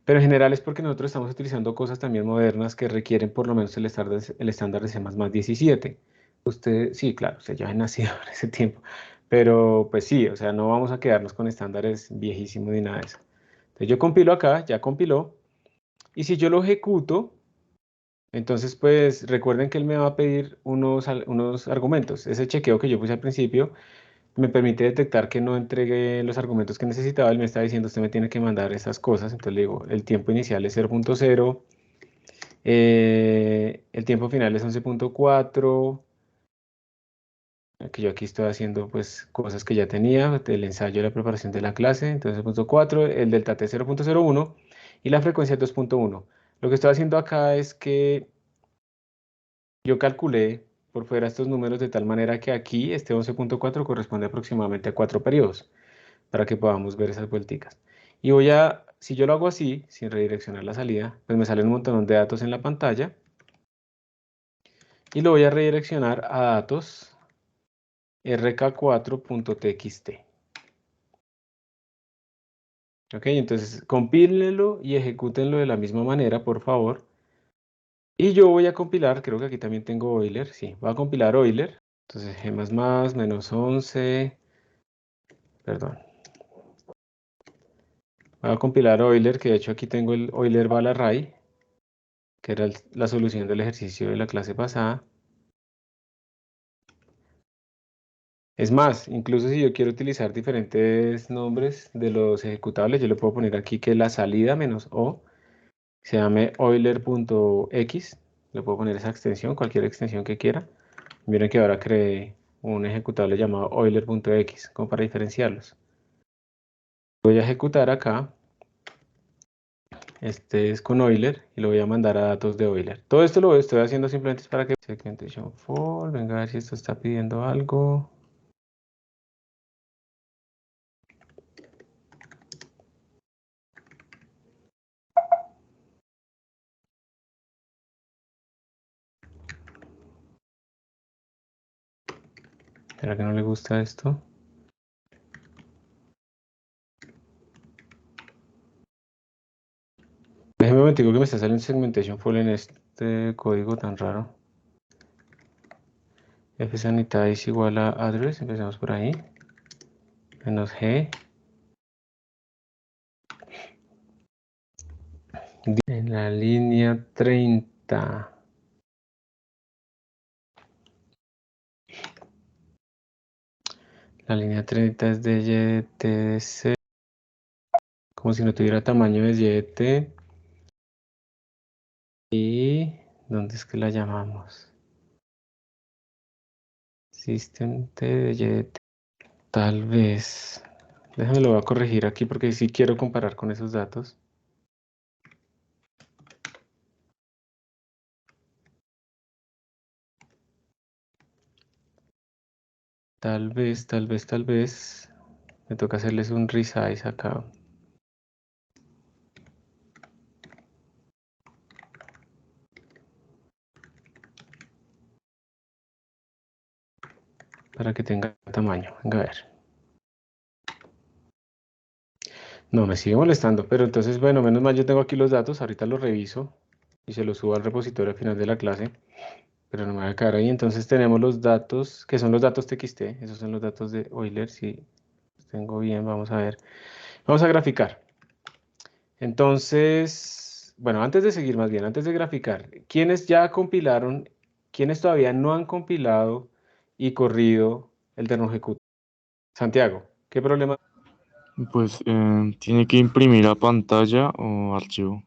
Pero en general es porque nosotros estamos utilizando cosas también modernas que requieren por lo menos el estándar de C++17. Usted, sí, claro, usted ya ha nacido en ese tiempo, pero pues sí, o sea, no vamos a quedarnos con estándares viejísimos ni nada de eso. Entonces yo compilo acá, ya compiló, y si yo lo ejecuto, entonces, pues recuerden que él me va a pedir unos argumentos. Ese chequeo que yo puse al principio me permite detectar que no entregué los argumentos que necesitaba. Él me está diciendo, usted me tiene que mandar esas cosas. Entonces le digo, el tiempo inicial es 0.0, el tiempo final es 11.4, que yo aquí estoy haciendo pues cosas que ya tenía, el ensayo de la preparación de la clase, entonces 0.4, el delta t 0.01 y la frecuencia 2.1. Lo que estoy haciendo acá es que yo calculé por fuera estos números de tal manera que aquí este 11.4 corresponde aproximadamente a 4 periodos, para que podamos ver esas vuelticas. Y si yo lo hago así, sin redireccionar la salida, pues me salen un montón de datos en la pantalla. Y lo voy a redireccionar a datos rk4.txt. Ok, entonces compílenlo y ejecútenlo de la misma manera, por favor. Y yo voy a compilar, creo que aquí también tengo Euler, sí, voy a compilar Euler. Entonces G++ menos 11, perdón. Voy a compilar Euler, que de hecho aquí tengo el Euler-Val-Array, que era la solución del ejercicio de la clase pasada. Es más, incluso si yo quiero utilizar diferentes nombres de los ejecutables, yo le puedo poner aquí que la salida menos O se llame Euler.x. Le puedo poner esa extensión, cualquier extensión que quiera. Miren que ahora creé un ejecutable llamado Euler.x, como para diferenciarlos. Voy a ejecutar acá. Este es con Euler y lo voy a mandar a datos de Euler. Todo esto lo estoy haciendo simplemente para que... Segmentation for, venga a ver si esto está pidiendo algo. ¿Será que no le gusta esto? Déjeme un momentico que me está saliendo segmentation full en este código tan raro. Fsanitize igual a address, empezamos por ahí. Menos G. En la línea 30. La línea 30 es de YTC. Como si no tuviera tamaño de YT. ¿Y dónde es que la llamamos? System de YT. Tal vez. Déjame lo voy a corregir aquí porque sí quiero comparar con esos datos. Tal vez. Me toca hacerles un resize acá. Para que tenga tamaño. Venga a ver. No, me sigue molestando, pero entonces, bueno, menos mal yo tengo aquí los datos, ahorita los reviso y se los subo al repositorio al final de la clase, pero no me va a quedar ahí. Entonces tenemos los datos, que son los datos TXT, esos son los datos de Euler, si los tengo bien, vamos a ver. Vamos a graficar. Entonces, bueno, antes de seguir más bien, antes de graficar, ¿quiénes ya compilaron, quiénes todavía no han compilado y corrido el terno ejecuta? Santiago, ¿qué problema? Pues tiene que imprimir a pantalla o archivo.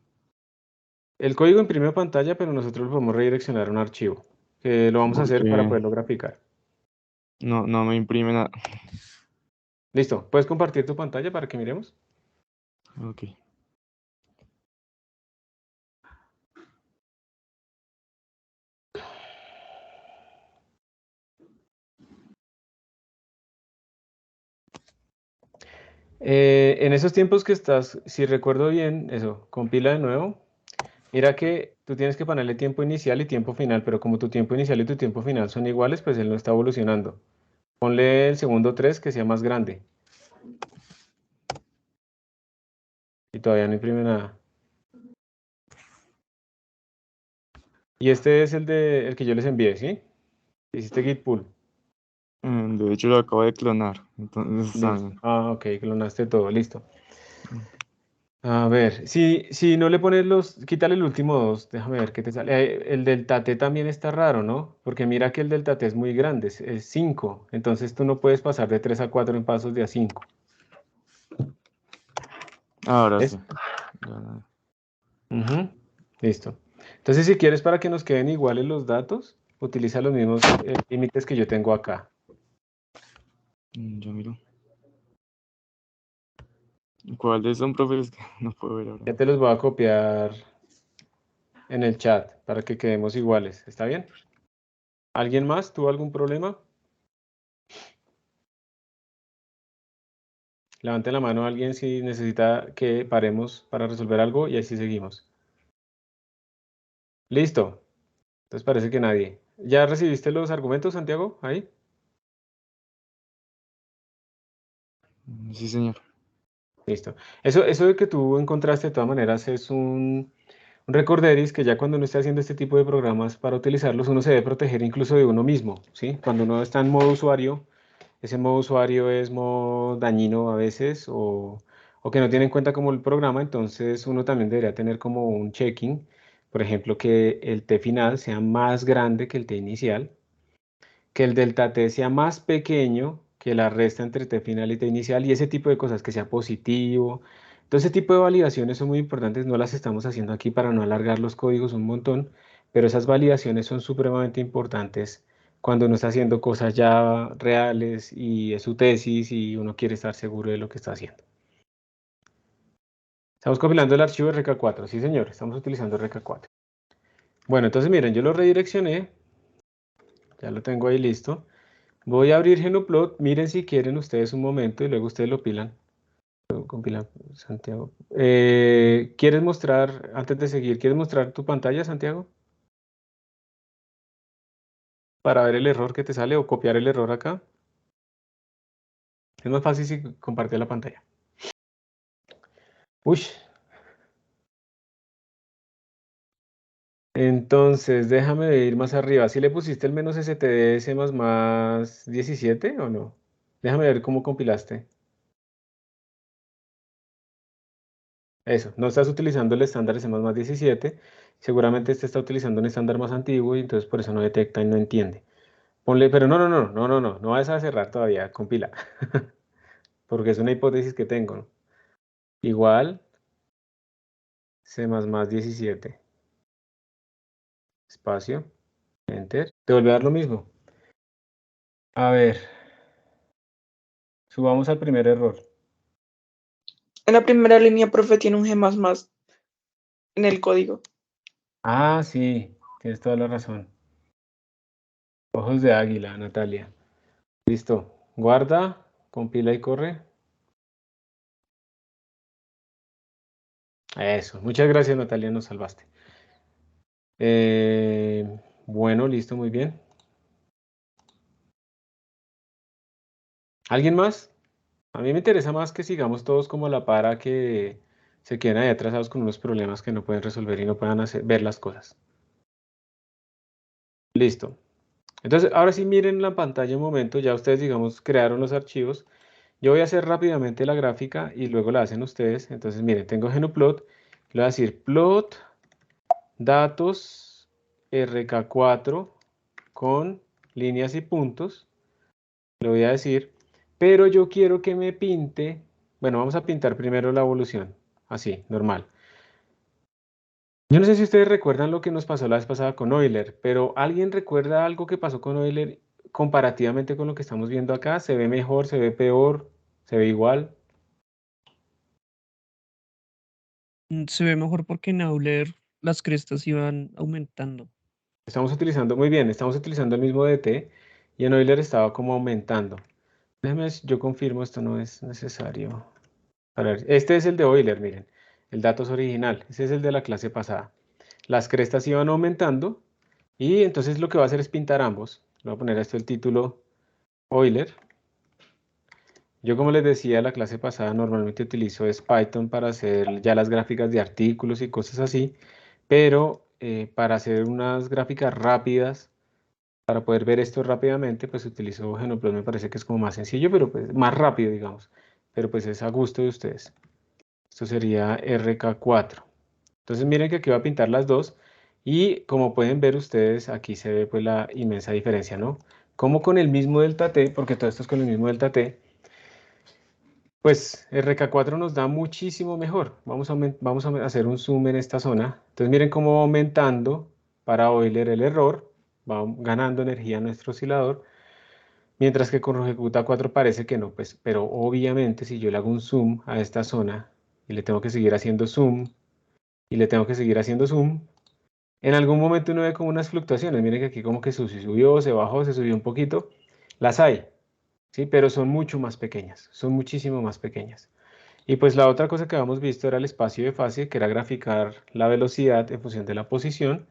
El código imprime a pantalla, pero nosotros lo podemos redireccionar a un archivo, que lo vamos a hacer para Porque poderlo graficar. no me imprime nada. Listo, ¿puedes compartir tu pantalla para que miremos? Ok. En esos tiempos que estás, si recuerdo bien, eso, compila de nuevo. Mira que tú tienes que ponerle tiempo inicial y tiempo final, pero como tu tiempo inicial y tu tiempo final son iguales, pues él no está evolucionando. Ponle el segundo 3 que sea más grande. Y todavía no imprime nada. Y este es el que yo les envié, ¿sí? Hiciste git pull. De hecho lo acabo de clonar. Entonces, Listo. Ok, clonaste todo, listo. A ver, si no le pones quítale el último 2, déjame ver qué te sale. El delta t también está raro, ¿no? Porque mira que el delta t es muy grande, es 5. Entonces tú no puedes pasar de 3 a 4 en pasos de a 5. ahora ¿Ves? sí. Ya. Ujú, listo. Entonces si quieres para que nos queden iguales los datos, utiliza los mismos límites que yo tengo acá. Ya miro. ¿Cuáles son, profe? Es que no puedo ver ahora. Ya te los voy a copiar en el chat para que quedemos iguales. ¿Está bien? ¿Alguien más? ¿Tuvo algún problema? Levante la mano a alguien si necesita que paremos para resolver algo y así seguimos. Listo. Entonces parece que nadie. ¿Ya recibiste los argumentos, Santiago? Ahí. Sí, señor. Listo. Eso de que tú encontraste de todas maneras es un recorderis que ya cuando uno está haciendo este tipo de programas para utilizarlos, uno se debe proteger incluso de uno mismo, ¿sí? Cuando uno está en modo usuario, ese modo usuario es modo dañino a veces o que no tiene en cuenta como el programa, entonces uno también debería tener como un checking, por ejemplo, que el t final sea más grande que el t inicial, que el delta t sea más pequeño que la resta entre t final y t inicial y ese tipo de cosas, que sea positivo. Entonces, ese tipo de validaciones son muy importantes, no las estamos haciendo aquí para no alargar los códigos un montón, pero esas validaciones son supremamente importantes cuando uno está haciendo cosas ya reales y es su tesis y uno quiere estar seguro de lo que está haciendo. Estamos compilando el archivo RK4, sí señor, estamos utilizando RK4. Bueno, entonces miren, yo lo redireccioné, ya lo tengo ahí listo. Voy a abrir Genoplot, miren si quieren ustedes un momento y luego ustedes lo pilan. Lo compilan, Santiago. ¿Quieres mostrar, antes de seguir, quieres mostrar tu pantalla, Santiago? Para ver el error que te sale o copiar el error acá. Es más fácil si compartir la pantalla. Uy. Entonces, déjame ir más arriba. ¿Sí le pusiste el menos stds más 17 o no? Déjame ver cómo compilaste. Eso, no estás utilizando el estándar C++ 17. Seguramente este está utilizando un estándar más antiguo y entonces por eso no detecta y no entiende. Ponle, pero no vas a cerrar todavía, compila. Porque es una hipótesis que tengo, ¿no? Igual C++ 17. Espacio, enter. Te vuelve a dar lo mismo. A ver. Subamos al primer error. En la primera línea, profe, tiene un G++ en el código. Ah, sí, tienes toda la razón. Ojos de águila, Natalia. Listo. Guarda, compila y corre. Eso. Muchas gracias, Natalia, nos salvaste. Bueno, listo, muy bien. ¿Alguien más? A mí me interesa más que sigamos todos como a la para que se queden ahí atrasados con unos problemas que no pueden resolver y no puedan ver las cosas. Listo. Entonces, ahora sí miren la pantalla un momento. Ya ustedes, digamos, crearon los archivos. Yo voy a hacer rápidamente la gráfica y luego la hacen ustedes. Entonces, miren, tengo Genoplot. Le voy a decir plot datos RK4 con líneas y puntos. Le voy a decir, pero yo quiero que me pinte. Bueno, vamos a pintar primero la evolución. Así, normal. Yo no sé si ustedes recuerdan lo que nos pasó la vez pasada con Euler, pero ¿alguien recuerda algo que pasó con Euler comparativamente con lo que estamos viendo acá? ¿Se ve mejor, se ve peor, se ve igual? Se ve mejor porque en Euler las crestas iban aumentando. Estamos utilizando, muy bien, estamos utilizando el mismo DT y en Euler estaba como aumentando. Déjame, yo confirmo, esto no es necesario. Este es el de Euler, miren, el datos original, ese es el de la clase pasada. Las crestas iban aumentando y entonces lo que va a hacer es pintar ambos. Le voy a poner a esto el título Euler. Yo, como les decía la clase pasada, normalmente utilizo es Python para hacer ya las gráficas de artículos y cosas así, pero para hacer unas gráficas rápidas, para poder ver esto rápidamente, pues utilizo Genoplot, me parece que es como más sencillo, pero pues más rápido, digamos, pero pues es a gusto de ustedes. Esto sería RK4. Entonces miren que aquí voy a pintar las dos y como pueden ver ustedes, aquí se ve pues la inmensa diferencia, ¿no? Como con el mismo delta t, porque todo esto es con el mismo delta t, pues RK4 nos da muchísimo mejor. Vamos a hacer un zoom en esta zona. Entonces miren cómo va aumentando para Euler el error. Va ganando energía nuestro oscilador. Mientras que con Ejecuta 4 parece que no. Pues, pero obviamente si yo le hago un zoom a esta zona y le tengo que seguir haciendo zoom y le tengo que seguir haciendo zoom, en algún momento uno ve como unas fluctuaciones. Miren que aquí como que se subió, se bajó, se subió un poquito. Las hay, ¿sí? Pero son mucho más pequeñas. Son muchísimo más pequeñas. Y pues la otra cosa que habíamos visto era el espacio de fase, que era graficar la velocidad en función de la posición.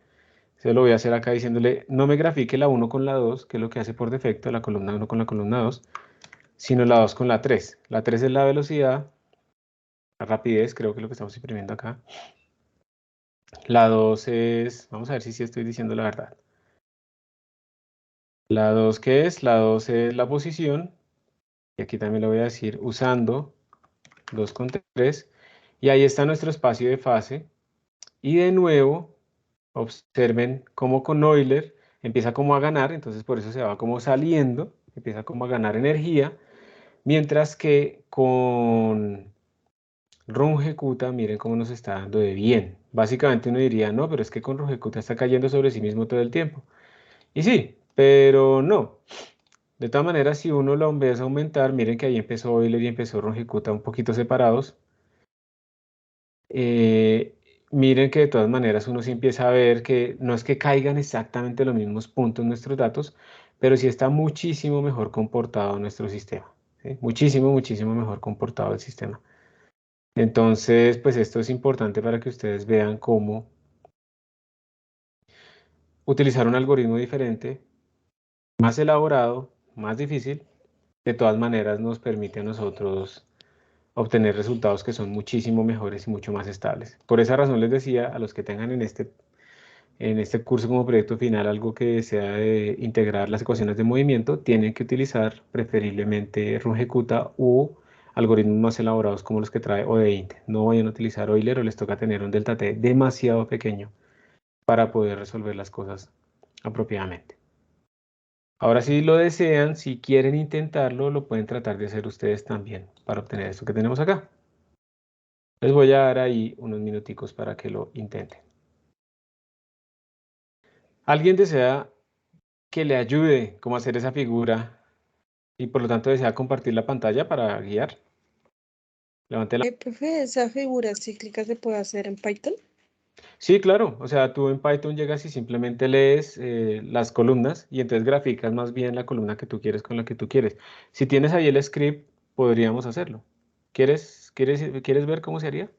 Se lo voy a hacer acá diciéndole, no me grafique la 1 con la 2, que es lo que hace por defecto, la columna 1 con la columna 2, sino la 2 con la 3. La 3 es la velocidad, la rapidez, creo que es lo que estamos imprimiendo acá. La 2 es, vamos a ver si sí estoy diciendo la verdad. La 2, ¿qué es? La 2 es la posición Y aquí también lo voy a decir usando 2,3. Y ahí está nuestro espacio de fase. Y de nuevo, observen cómo con Euler empieza como a ganar, entonces por eso se va como saliendo, empieza como a ganar energía, mientras que con Runge-Kutta, miren cómo nos está dando de bien. Básicamente uno diría, no, pero es que con Runge-Kutta está cayendo sobre sí mismo todo el tiempo. Y sí, pero no. De todas maneras, si uno lo empieza a aumentar, miren que ahí empezó Euler y empezó Runge-Kutta un poquito separados. Miren que de todas maneras uno sí empieza a ver que no es que caigan exactamente los mismos puntos nuestros datos, pero sí está muchísimo mejor comportado nuestro sistema. ¿Sí? Muchísimo, muchísimo mejor comportado el sistema. Entonces, pues esto es importante para que ustedes vean cómo utilizar un algoritmo diferente, más elaborado, más difícil, de todas maneras nos permite a nosotros obtener resultados que son muchísimo mejores y mucho más estables. Por esa razón les decía a los que tengan en este curso como proyecto final algo que desea de integrar las ecuaciones de movimiento, tienen que utilizar preferiblemente Runge-Kutta u algoritmos más elaborados como los que trae ODEINT. No vayan a utilizar Euler o les toca tener un delta t demasiado pequeño para poder resolver las cosas apropiadamente. Ahora, si lo desean, si quieren intentarlo, lo pueden tratar de hacer ustedes también para obtener esto que tenemos acá. Les voy a dar ahí unos minuticos para que lo intenten. ¿Alguien desea que le ayude cómo hacer esa figura y por lo tanto desea compartir la pantalla para guiar? Levante la... Profe, ¿esa figura cíclica se puede hacer en Python? Sí, claro. O sea, tú en Python llegas y simplemente lees las columnas y entonces graficas más bien la columna que tú quieres con la que tú quieres. Si tienes ahí el script, podríamos hacerlo. ¿Quieres ver cómo se haría?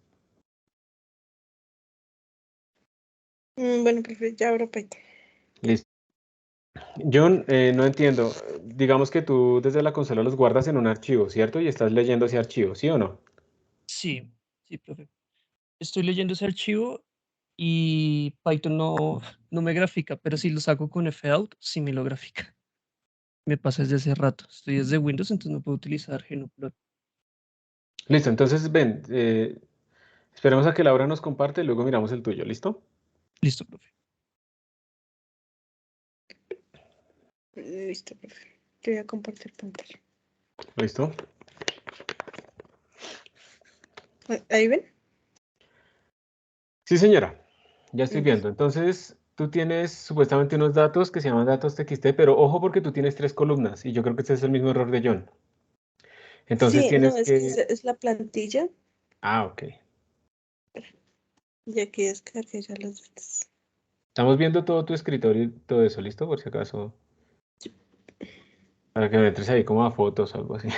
Bueno, profe, ya abro Python. Listo. John, no entiendo. Digamos que tú desde la consola los guardas en un archivo, ¿cierto? Y estás leyendo ese archivo, ¿sí o no? Sí, sí, profe. Estoy leyendo ese archivo y Python no me grafica, pero si lo saco con fout, sí me lo grafica. Me pasa desde hace rato. Estoy desde Windows, entonces no puedo utilizar Gnuplot. Listo, entonces ven, esperemos a que Laura nos comparte y luego miramos el tuyo, ¿listo? Listo, profe. Listo, profe. Yo voy a compartir pantalla. ¿Listo? ¿Ahí ven? Sí, señora, ya estoy Mm. viendo. Entonces, tú tienes supuestamente unos datos que se llaman datos TXT, pero ojo porque tú tienes 3 columnas y yo creo que este es el mismo error de John. Entonces Sí, no, tienes es que que... es la plantilla Ah, ok. y aquí descargué ya los datos. Estamos viendo todo tu escritorio y todo eso, ¿listo? Por si acaso, para que me entres ahí como a fotos o algo así.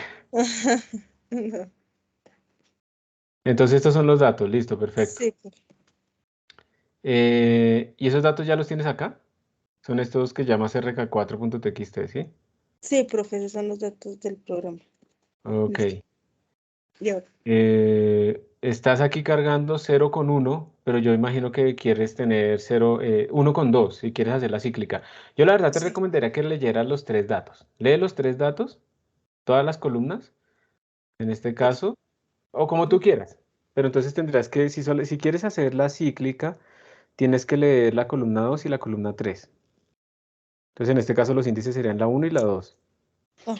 No, Entonces, estos son los datos, listo, perfecto. sí, profe. ¿Y esos datos ya los tienes acá? Son estos que llamas rk4.txt, ¿sí? Sí, profe, esos son los datos del programa. Ok. Listo. Y ahora, Estás aquí cargando 0,1, pero yo imagino que quieres tener 1,2 si quieres hacer la cíclica. Yo la verdad te sí. recomendaría que leyeras los 3 datos. Lee los 3 datos, todas las columnas, en este caso, o como tú quieras. Pero entonces tendrás que, si quieres hacer la cíclica, tienes que leer la columna 2 y la columna 3. Entonces en este caso los índices serían la 1 y la 2, Ah,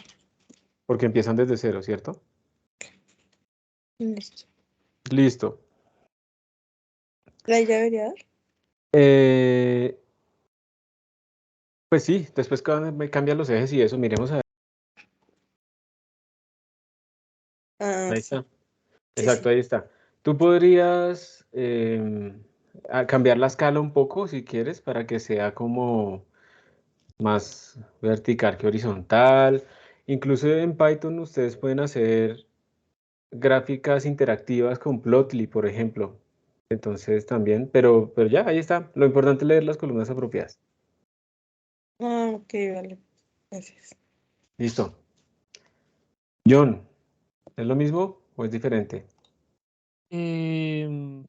porque empiezan desde 0, ¿cierto? listo. Listo. ¿Ahí ya debería dar? Eh, pues sí, después me cambian los ejes y eso, miremos a ver. Ah, Ahí sí. está. Sí, Exacto, sí. ahí está. Tú podrías cambiar la escala un poco si quieres para que sea como más vertical que horizontal. Incluso en Python ustedes pueden hacer gráficas interactivas con Plotly, por ejemplo. Entonces también, pero ya, ahí está. Lo importante es leer las columnas apropiadas. Ah, ok, vale. Gracias. Listo. John, ¿es lo mismo o es diferente? Em,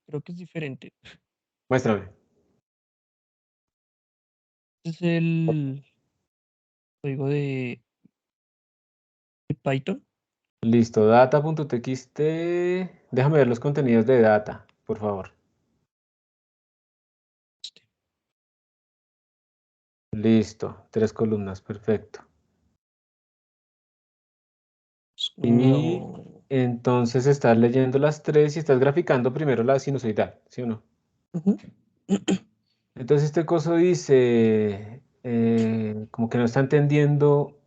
Creo que es diferente. Muéstrame. Es el código de Python. Listo, data.txt. Déjame ver los contenidos de data, por favor. Listo, 3 columnas, perfecto. Y No. entonces estás leyendo las 3 y estás graficando primero la sinusoidal, ¿sí o no? Ujú. Entonces este coso dice, como que no está entendiendo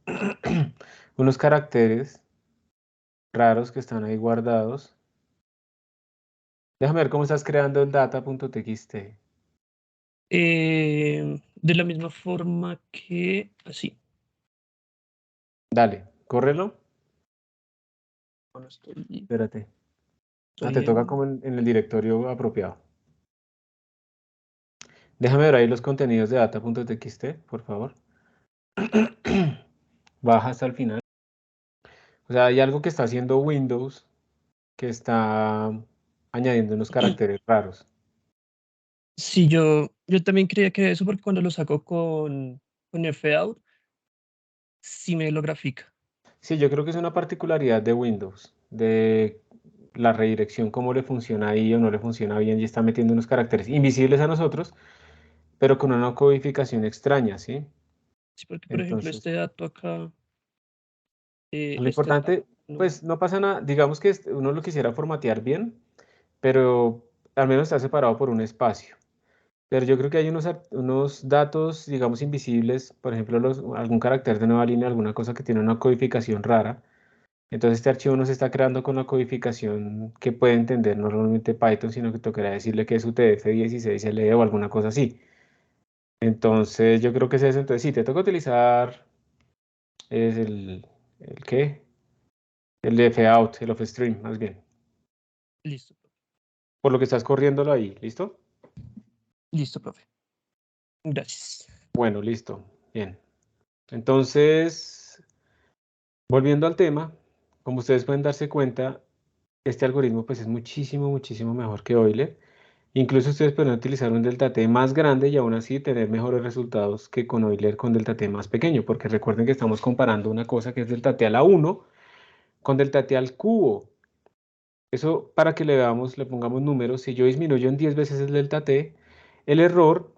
unos caracteres raros que están ahí guardados. Déjame ver cómo estás creando el data.txt. De la misma forma que así. Dale, córrelo. Bueno, Espérate. estoy Te toca como en el directorio apropiado. Déjame ver ahí los contenidos de data.txt, por favor. Baja hasta el final. O sea, hay algo que está haciendo Windows que está añadiendo unos caracteres raros. Sí, yo también creía que eso porque cuando lo saco con FAuth, sí me lo grafica. Sí, yo creo que es una particularidad de Windows, de la redirección, cómo le funciona ahí o no le funciona bien y está metiendo unos caracteres invisibles a nosotros, pero con una codificación extraña, ¿sí? Sí, porque por ejemplo Entonces, este dato acá, lo este dato, importante, no. pues no pasa nada, digamos que uno lo quisiera formatear bien, pero al menos está separado por un espacio. Pero yo creo que hay unos datos, digamos, invisibles, por ejemplo, algún carácter de nueva línea, alguna cosa que tiene una codificación rara. Entonces este archivo no se está creando con la codificación que puede entender normalmente Python, sino que tocará decirle que es UTF-16LE o alguna cosa así. Entonces yo creo que es eso. Entonces sí, te toca utilizar es el ¿qué? El de fout, el offstream, más bien. Listo, Por lo que estás corriéndolo ahí, ¿listo? listo, profe. Gracias. Bueno, listo. Bien. Entonces, volviendo al tema, como ustedes pueden darse cuenta, este algoritmo pues es muchísimo, muchísimo mejor que Euler. Incluso ustedes pueden utilizar un delta T más grande y aún así tener mejores resultados que con Euler con delta T más pequeño, porque recuerden que estamos comparando una cosa que es delta T a la 1 con delta T al cubo. Eso para que le veamos, le pongamos números, si yo disminuyo en 10 veces el delta T, el error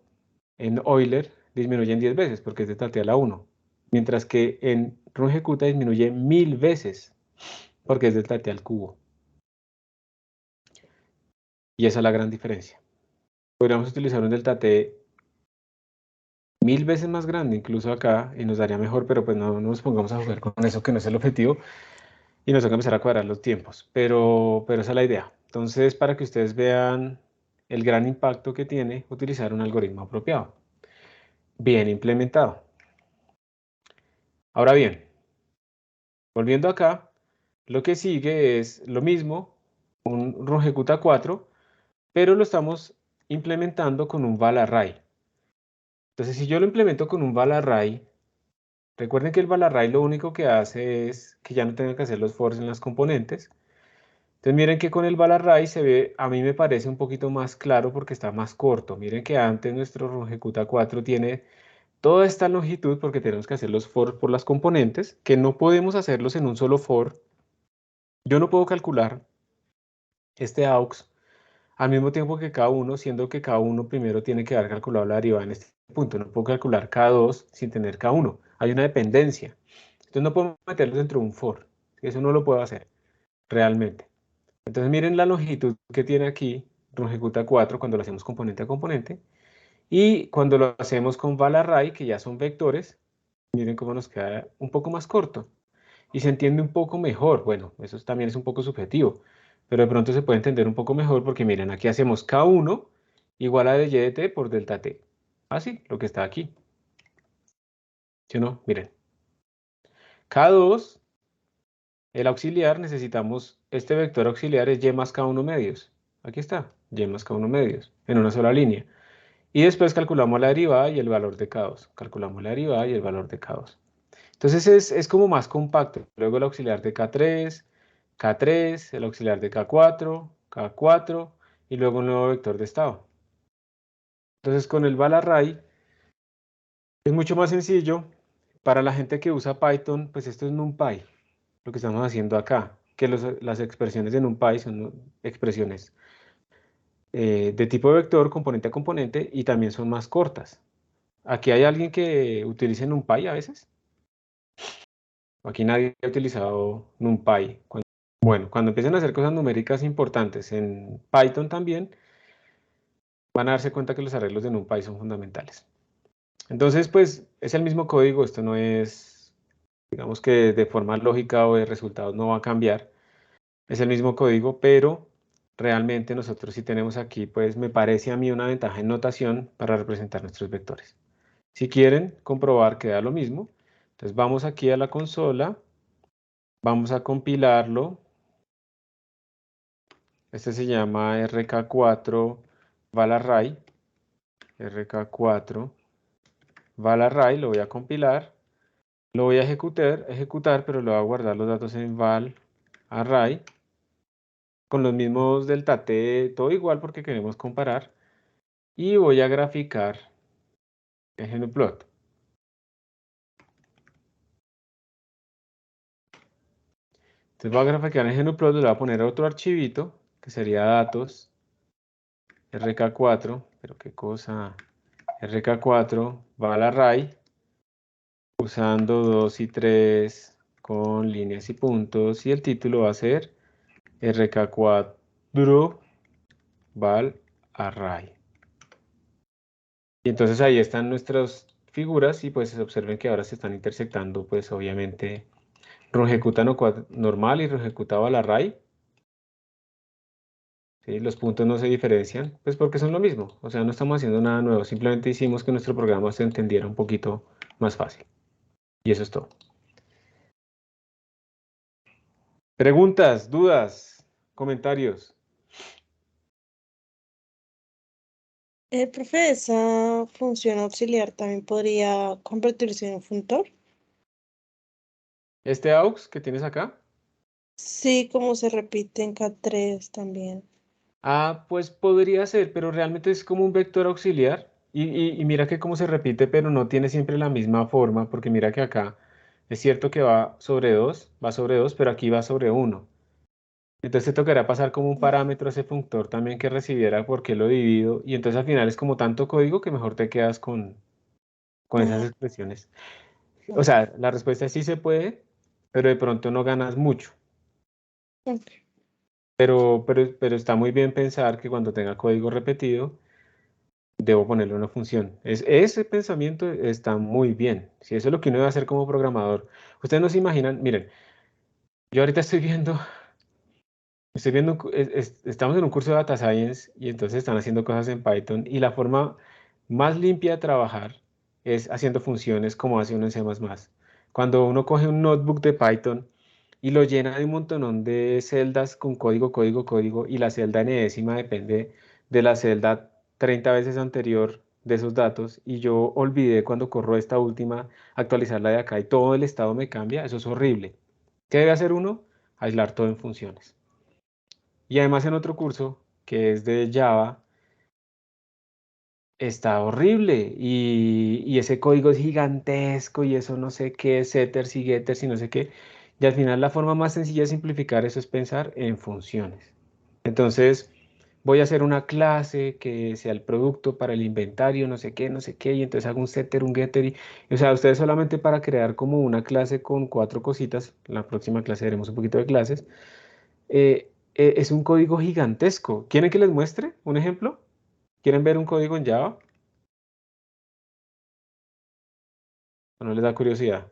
en Euler disminuye en 10 veces porque es delta T a la 1, mientras que en rungecuta disminuye 1000 veces porque es delta T al cubo. Y esa es la gran diferencia. Podríamos utilizar un delta T 1000 veces más grande, incluso acá, y nos daría mejor, pero pues no nos pongamos a jugar con eso, que no es el objetivo, y nos toca empezar a cuadrar los tiempos, pero esa es la idea. Entonces, para que ustedes vean el gran impacto que tiene utilizar un algoritmo apropiado, bien implementado. Ahora bien, volviendo acá, lo que sigue es lo mismo, un rungecuta 4, pero lo estamos implementando con un val array. Entonces, si yo lo implemento con un val array, recuerden que el val array lo único que hace es que ya no tenga que hacer los fors en las componentes. Entonces miren que con el val array se ve, a mí me parece un poquito más claro porque está más corto. Miren que antes nuestro rungecuta 4 tiene toda esta longitud porque tenemos que hacer los for por las componentes, que no podemos hacerlos en un solo for. Yo no puedo calcular este aux al mismo tiempo que cada uno, siendo que cada uno primero tiene que haber calculado la derivada en este punto. No puedo calcular cada 2 sin tener cada uno. Hay una dependencia. Entonces no podemos meterlos dentro de un for. Eso no lo puedo hacer realmente. Entonces miren la longitud que tiene aquí rungecuta 4 cuando lo hacemos componente a componente. Y cuando lo hacemos con val array, que ya son vectores, miren cómo nos queda un poco más corto. Y se entiende un poco mejor. Bueno, eso también es un poco subjetivo, pero de pronto se puede entender un poco mejor porque miren, aquí hacemos K1 igual a dy de t por delta t. Así, lo que está aquí. ¿Sí o no? Miren. K2, el auxiliar, necesitamos, este vector auxiliar es y más K1 medios. Aquí está, y más K1 medios, en una sola línea. Y después calculamos la derivada y el valor de K2. Calculamos la derivada y el valor de K2. Entonces es como más compacto. Luego el auxiliar de K3, K3, el auxiliar de K4, K4 y luego un nuevo vector de estado. Entonces con el val array es mucho más sencillo. Para la gente que usa Python, pues esto es NumPy. lo que estamos haciendo acá, que las expresiones de NumPy son expresiones de tipo vector, componente a componente, y también son más cortas. ¿Aquí hay alguien que utilice NumPy a veces? Aquí nadie ha utilizado NumPy. Bueno, cuando empiecen a hacer cosas numéricas importantes en Python también, van a darse cuenta que los arreglos de NumPy son fundamentales. Entonces, pues, es el mismo código, esto no es, digamos que de forma lógica o de resultados no va a cambiar. Es el mismo código, pero realmente nosotros sí tenemos aquí, pues, me parece a mí una ventaja en notación para representar nuestros vectores. Si quieren comprobar que da lo mismo, entonces vamos aquí a la consola, vamos a compilarlo. Este se llama RK4 Valarray. RK4 Valarray, lo voy a compilar. Lo voy a ejecutar, pero le voy a guardar los datos en val array con los mismos delta t, todo igual porque queremos comparar. Y voy a graficar el gnplot. Entonces voy a graficar el gnplot, le voy a poner otro archivito que sería datos rk4, pero qué cosa, rk4 val array usando 2 y 3 con líneas y puntos, y el título va a ser rk4 val array. Y entonces ahí están nuestras figuras y pues observen que ahora se están intersectando, pues obviamente RunEjecuta normal y RunEjecuta val array. ¿Sí? Los puntos no se diferencian, pues porque son lo mismo. O sea, no estamos haciendo nada nuevo, simplemente hicimos que nuestro programa se entendiera un poquito más fácil. Y eso es todo. Preguntas, dudas, comentarios. Profe, ¿esa función auxiliar también podría convertirse en un funtor? Este aux que tienes acá, Sí, como se repite en K3 también. pues podría ser, pero realmente es como un vector auxiliar. Y mira que como se repite, pero no tiene siempre la misma forma, porque mira que acá es cierto que va sobre 2, pero aquí va sobre 1. Entonces te tocará pasar como un parámetro a ese funtor también que recibiera por qué lo divido. Y entonces al final es como tanto código que mejor te quedas con esas Ah, expresiones. O sea, la respuesta es sí se puede, pero de pronto no ganas mucho. ok. Pero está muy bien pensar que cuando tenga código repetido, debo ponerle una función. Ese pensamiento está muy bien. Si eso es lo que uno debe hacer como programador. Ustedes no se imaginan, miren, yo ahorita estamos en un curso de Data Science y entonces están haciendo cosas en Python y la forma más limpia de trabajar es haciendo funciones como hace uno en C++. Cuando uno coge un notebook de Python y lo llena de un montonón de celdas con código, y la celda enésima depende de la celda 30 veces anterior de esos datos, y yo olvidé cuando corro esta última actualizarla de acá y todo el estado me cambia, eso es horrible. ¿Qué debe hacer uno? Aislar todo en funciones. Y además en otro curso, que es de Java, está horrible y ese código es gigantesco y eso no sé qué, setters y getters y no sé qué. Y al final la forma más sencilla de simplificar eso es pensar en funciones. Entonces voy a hacer una clase que sea el producto para el inventario, no sé qué, y entonces hago un setter, un getter, o sea, ustedes solamente para crear como una clase con 4 cositas, la próxima clase veremos un poquito de clases, es un código gigantesco. ¿Quieren que les muestre un ejemplo? ¿Quieren ver un código en Java? ¿O no les da curiosidad?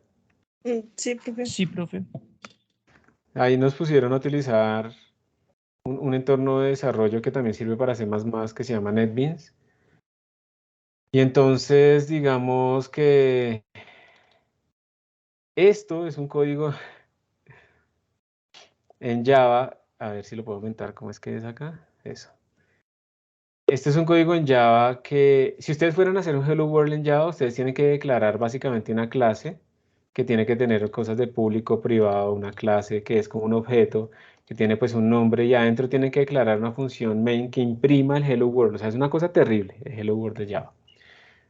Sí, profe. Sí, profe. Ahí nos pusieron a utilizar un entorno de desarrollo que también sirve para C++, que se llama NetBeans. Y entonces, digamos que esto es un código en Java. A ver si lo puedo aumentar. ¿Cómo es que es acá? Eso. Este es un código en Java que, si ustedes fueran a hacer un Hello World en Java, ustedes tienen que declarar básicamente una clase que tiene que tener cosas de público, privado, una clase que es como un objeto, que tiene pues un nombre y adentro tienen que declarar una función main que imprima el Hello World. O sea, es una cosa terrible el Hello World de Java.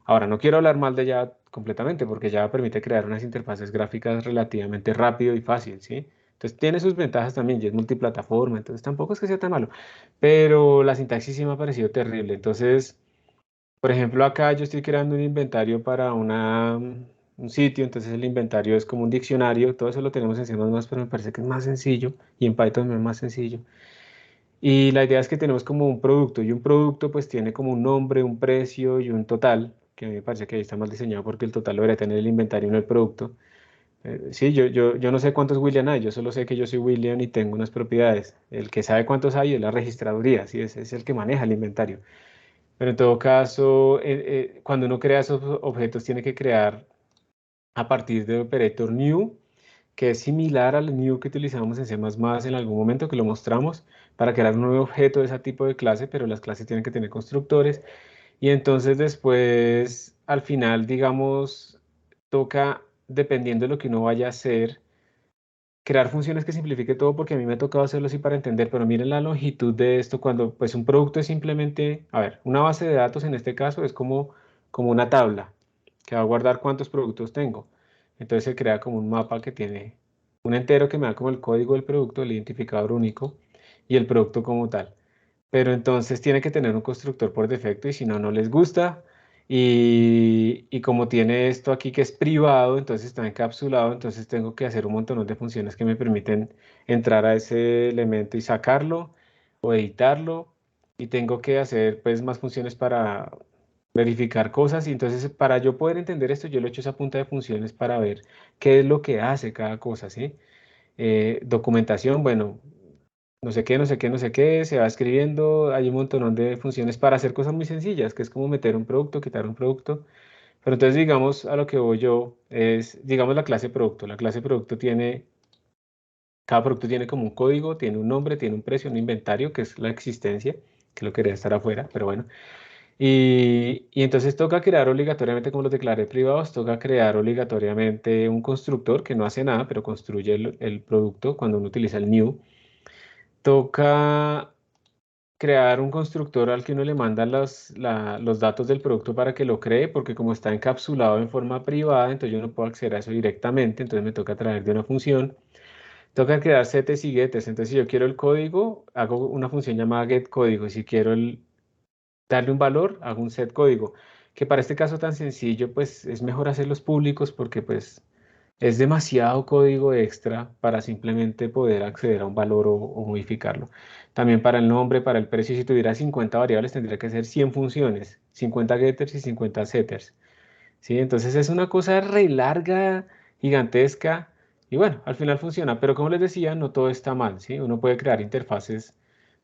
Ahora, no quiero hablar mal de Java completamente porque Java permite crear unas interfaces gráficas relativamente rápido y fácil, ¿sí? Entonces tiene sus ventajas también, y es multiplataforma, entonces tampoco es que sea tan malo. Pero la sintaxis sí me ha parecido terrible. Entonces, por ejemplo, acá yo estoy creando un inventario para un sitio, entonces el inventario es como un diccionario, todo eso lo tenemos en C++, pero me parece que es más sencillo, y en Python es más sencillo. Y la idea es que tenemos como un producto, y un producto pues tiene como un nombre, un precio y un total, que a mí me parece que ahí está mal diseñado porque el total lo debería tener el inventario y no el producto. Sí, yo no sé cuántos William hay, yo solo sé que yo soy William y tengo unas propiedades. El que sabe cuántos hay es la registraduría, sí, es el que maneja el inventario. Pero en todo caso, cuando uno crea esos objetos, tiene que crear a partir de operator new, que es similar al new que utilizamos en C++ en algún momento, que lo mostramos, para crear un nuevo objeto de ese tipo de clase, pero las clases tienen que tener constructores. Y entonces después, al final, digamos, toca, dependiendo de lo que uno vaya a hacer, crear funciones que simplifique todo, porque a mí me ha tocado hacerlo así para entender, pero miren la longitud de esto cuando pues un producto es simplemente, a ver, una base de datos en este caso es como una tabla que va a guardar cuántos productos tengo. Entonces se crea como un mapa que tiene un entero que me da como el código del producto, el identificador único y el producto como tal. Pero entonces tiene que tener un constructor por defecto y si no, no les gusta. Y como tiene esto aquí que es privado, entonces está encapsulado, entonces tengo que hacer un montón de funciones que me permiten entrar a ese elemento y sacarlo o editarlo. Y tengo que hacer pues más funciones para verificar cosas. Y entonces para yo poder entender esto, yo lo he hecho esa punta de funciones para ver qué es lo que hace cada cosa, ¿sí? Documentación, bueno, no sé qué, no sé qué, no sé qué, se va escribiendo, hay un montón de funciones para hacer cosas muy sencillas, que es como meter un producto, quitar un producto. Pero entonces, digamos, a lo que voy yo es, digamos, la clase producto. La clase producto tiene, cada producto tiene como un código, tiene un nombre, tiene un precio, un inventario, que es la existencia, que lo quería estar afuera, pero bueno. Y entonces toca crear obligatoriamente, como los declaré privados, toca crear obligatoriamente un constructor que no hace nada, pero construye el producto cuando uno utiliza el new. Toca crear un constructor al que uno le manda los datos del producto para que lo cree, porque como está encapsulado en forma privada, entonces yo no puedo acceder a eso directamente, entonces me toca traer de una función. Toca crear setes y getters, entonces si yo quiero el código, hago una función llamada getCódigo, y si quiero darle un valor, hago un setCódigo, que para este caso tan sencillo, pues es mejor hacerlos públicos porque pues es demasiado código extra para simplemente poder acceder a un valor o modificarlo. También para el nombre, para el precio, si tuviera 50 variables, tendría que ser 100 funciones, 50 getters y 50 setters. ¿Sí? Entonces es una cosa re larga, gigantesca, y bueno, al final funciona. Pero como les decía, no todo está mal, ¿sí? Uno puede crear interfaces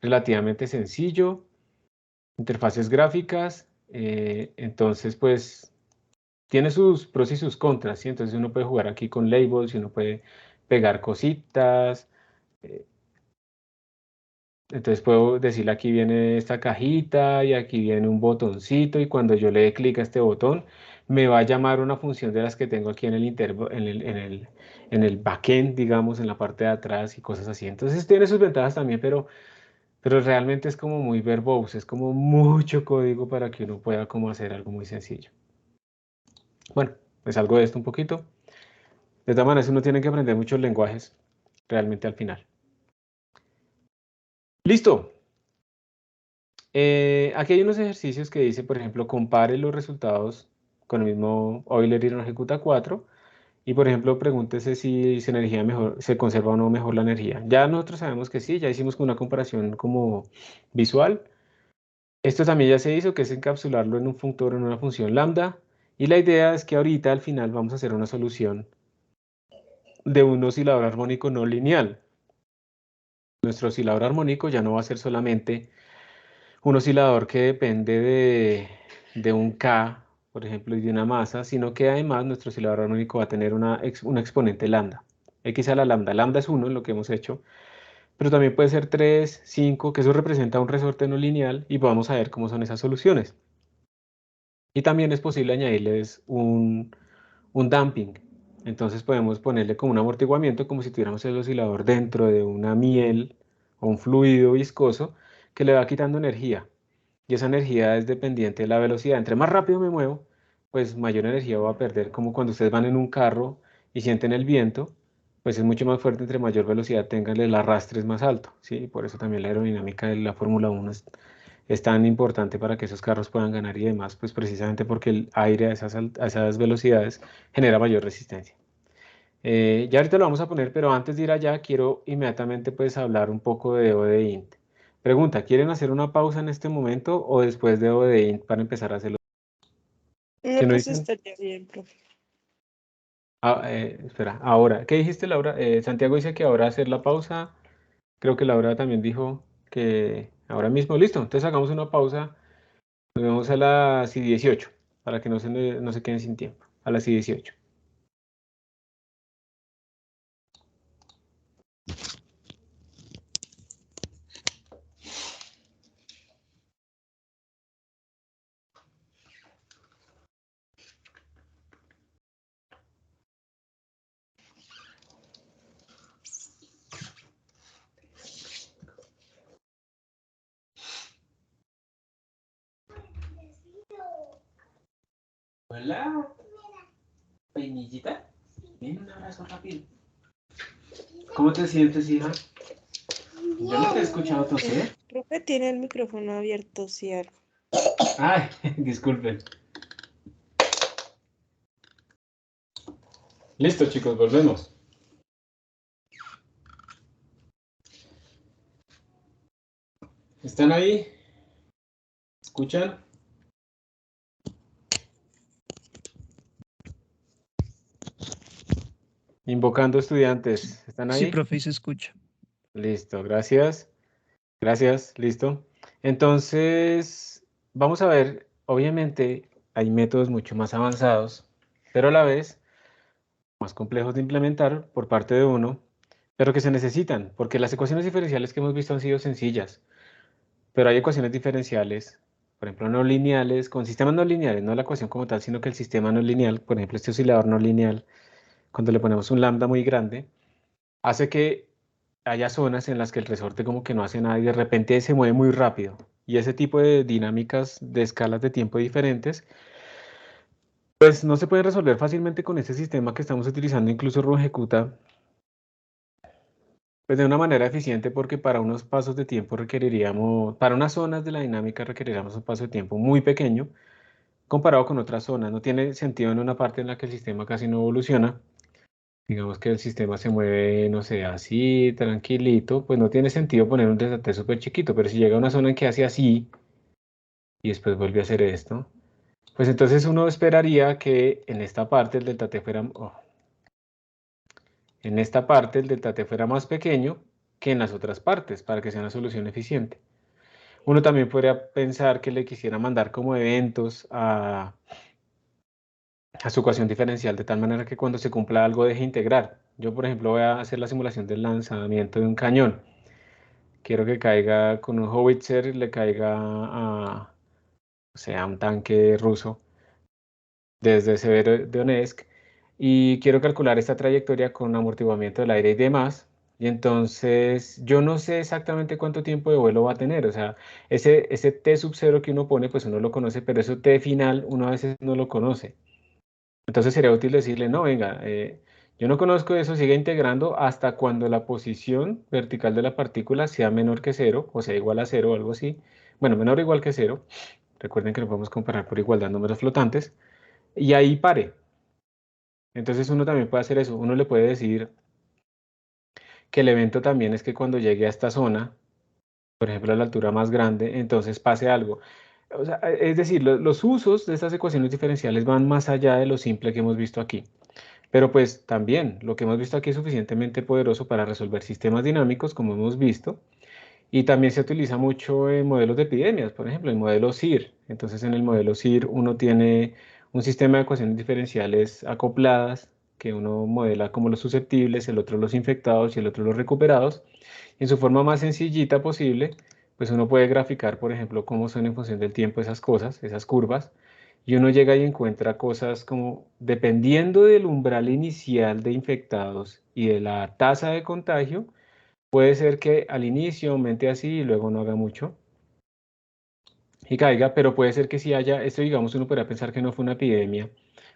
relativamente sencillo, interfaces gráficas, entonces pues tiene sus pros y sus contras, ¿sí? Entonces uno puede jugar aquí con labels y uno puede pegar cositas. eh, Entonces puedo decirle aquí viene esta cajita y aquí viene un botoncito y cuando yo le dé clic a este botón me va a llamar una función de las que tengo aquí en el backend, digamos, en la parte de atrás y cosas así. Entonces tiene sus ventajas también, pero realmente es como muy verbose, es como mucho código para que uno pueda como hacer algo muy sencillo. Bueno, pues algo de esto un poquito. De todas maneras, uno tiene que aprender muchos lenguajes realmente al final. Listo. Aquí hay unos ejercicios que dice, por ejemplo, compare los resultados con el mismo Euler y no ejecuta 4. Y, por ejemplo, pregúntese si se energía mejor, se conserva o no mejor la energía. Ya nosotros sabemos que sí, ya hicimos una comparación como visual. Esto también ya se hizo, que es encapsularlo en un funtor, en una función lambda. Y la idea es que ahorita al final vamos a hacer una solución de un oscilador armónico no lineal. Nuestro oscilador armónico ya no va a ser solamente un oscilador que depende de un K, por ejemplo, y de una masa, sino que además nuestro oscilador armónico va a tener una exponente lambda. X a la lambda. Lambda es 1 en lo que hemos hecho, pero también puede ser 3, 5, que eso representa un resorte no lineal y vamos a ver cómo son esas soluciones. Y también es posible añadirles un damping. Entonces podemos ponerle como un amortiguamiento, como si tuviéramos el oscilador dentro de una miel o un fluido viscoso que le va quitando energía. Y esa energía es dependiente de la velocidad. Entre más rápido me muevo, pues mayor energía voy a perder, como cuando ustedes van en un carro y sienten el viento, pues es mucho más fuerte, entre mayor velocidad tengan, el arrastre es más alto, ¿sí? Por eso también la aerodinámica de la Fórmula 1 es tan importante para que esos carros puedan ganar y demás, pues precisamente porque el aire a esas velocidades genera mayor resistencia. Ya ahorita lo vamos a poner, pero antes de ir allá, quiero inmediatamente pues hablar un poco de ODINT. Pregunta, ¿quieren hacer una pausa en este momento o después de ODINT para empezar a hacerlo? No, ¿Qué no pues dicen? estaría bien, profe. Espera, ahora, ¿qué dijiste, Laura? Santiago dice que ahora hacer la pausa. Creo que Laura también dijo que ahora mismo, listo. Entonces hagamos una pausa. Nos vemos a las 18 para que no se queden sin tiempo. A las 18. Hola, peinillita. Ven, un abrazo rápido. ¿Cómo te sientes, hija? Yo no te he escuchado toser. Profe tiene el micrófono abierto, si algo. Ay, disculpen. Listo, chicos, volvemos. ¿Están ahí? ¿Escuchan? Invocando estudiantes. ¿Están Sí, ahí? profe, y se escucha. Listo, gracias. Gracias, listo. Entonces, vamos a ver, obviamente hay métodos mucho más avanzados, pero a la vez más complejos de implementar por parte de uno, pero que se necesitan, porque las ecuaciones diferenciales que hemos visto han sido sencillas, pero hay ecuaciones diferenciales, por ejemplo, no lineales, con sistemas no lineales, no la ecuación como tal, sino que el sistema no lineal, por ejemplo, este oscilador no lineal, cuando le ponemos un lambda muy grande, hace que haya zonas en las que el resorte como que no hace nada y de repente se mueve muy rápido. Y ese tipo de dinámicas de escalas de tiempo diferentes, pues no se puede resolver fácilmente con este sistema que estamos utilizando, incluso lo ejecuta pues de una manera eficiente porque para unos pasos de tiempo requeriríamos, para unas zonas de la dinámica requeriríamos un paso de tiempo muy pequeño comparado con otras zonas. No tiene sentido en una parte en la que el sistema casi no evoluciona. Digamos que el sistema se mueve, no sé, así, tranquilito, pues no tiene sentido poner un desate súper chiquito, pero si llega a una zona en que hace así y después vuelve a hacer esto, pues entonces uno esperaría que en esta parte el delta t fuera, en esta parte el delta t fuera más pequeño que en las otras partes para que sea una solución eficiente. Uno también podría pensar que le quisiera mandar como eventos a su ecuación diferencial de tal manera que cuando se cumpla algo deje integrar. Yo, por ejemplo, voy a hacer la simulación del lanzamiento de un cañón. Quiero que caiga con un howitzer, le caiga a, o sea, un tanque ruso desde Severodonetsk y quiero calcular esta trayectoria con amortiguamiento del aire y demás. Y entonces yo no sé exactamente cuánto tiempo de vuelo va a tener. O sea, ese T sub 0 que uno pone, pues uno lo conoce, pero ese T final uno a veces no lo conoce. Entonces sería útil decirle, no, venga, yo no conozco eso, sigue integrando hasta cuando la posición vertical de la partícula sea menor que 0, o sea, igual a 0 o algo así. Bueno, menor o igual que 0. Recuerden que lo podemos comparar por igualdad números flotantes. Y ahí pare. Entonces uno también puede hacer eso. Uno le puede decir que el evento también es que cuando llegue a esta zona, por ejemplo, a la altura más grande, entonces pase algo. O sea, es decir, los usos de estas ecuaciones diferenciales van más allá de lo simple que hemos visto aquí. Pero pues también lo que hemos visto aquí es suficientemente poderoso para resolver sistemas dinámicos, como hemos visto, y también se utiliza mucho en modelos de epidemias, por ejemplo, el modelo SIR. Entonces en el modelo SIR uno tiene un sistema de ecuaciones diferenciales acopladas, que uno modela como los susceptibles, el otro los infectados y el otro los recuperados. En su forma más sencillita posible, pues uno puede graficar, por ejemplo, cómo son en función del tiempo esas cosas, esas curvas, y uno llega y encuentra cosas como, dependiendo del umbral inicial de infectados y de la tasa de contagio, puede ser que al inicio aumente así y luego no haga mucho y caiga, pero puede ser que sí haya, esto digamos uno podría pensar que no fue una epidemia,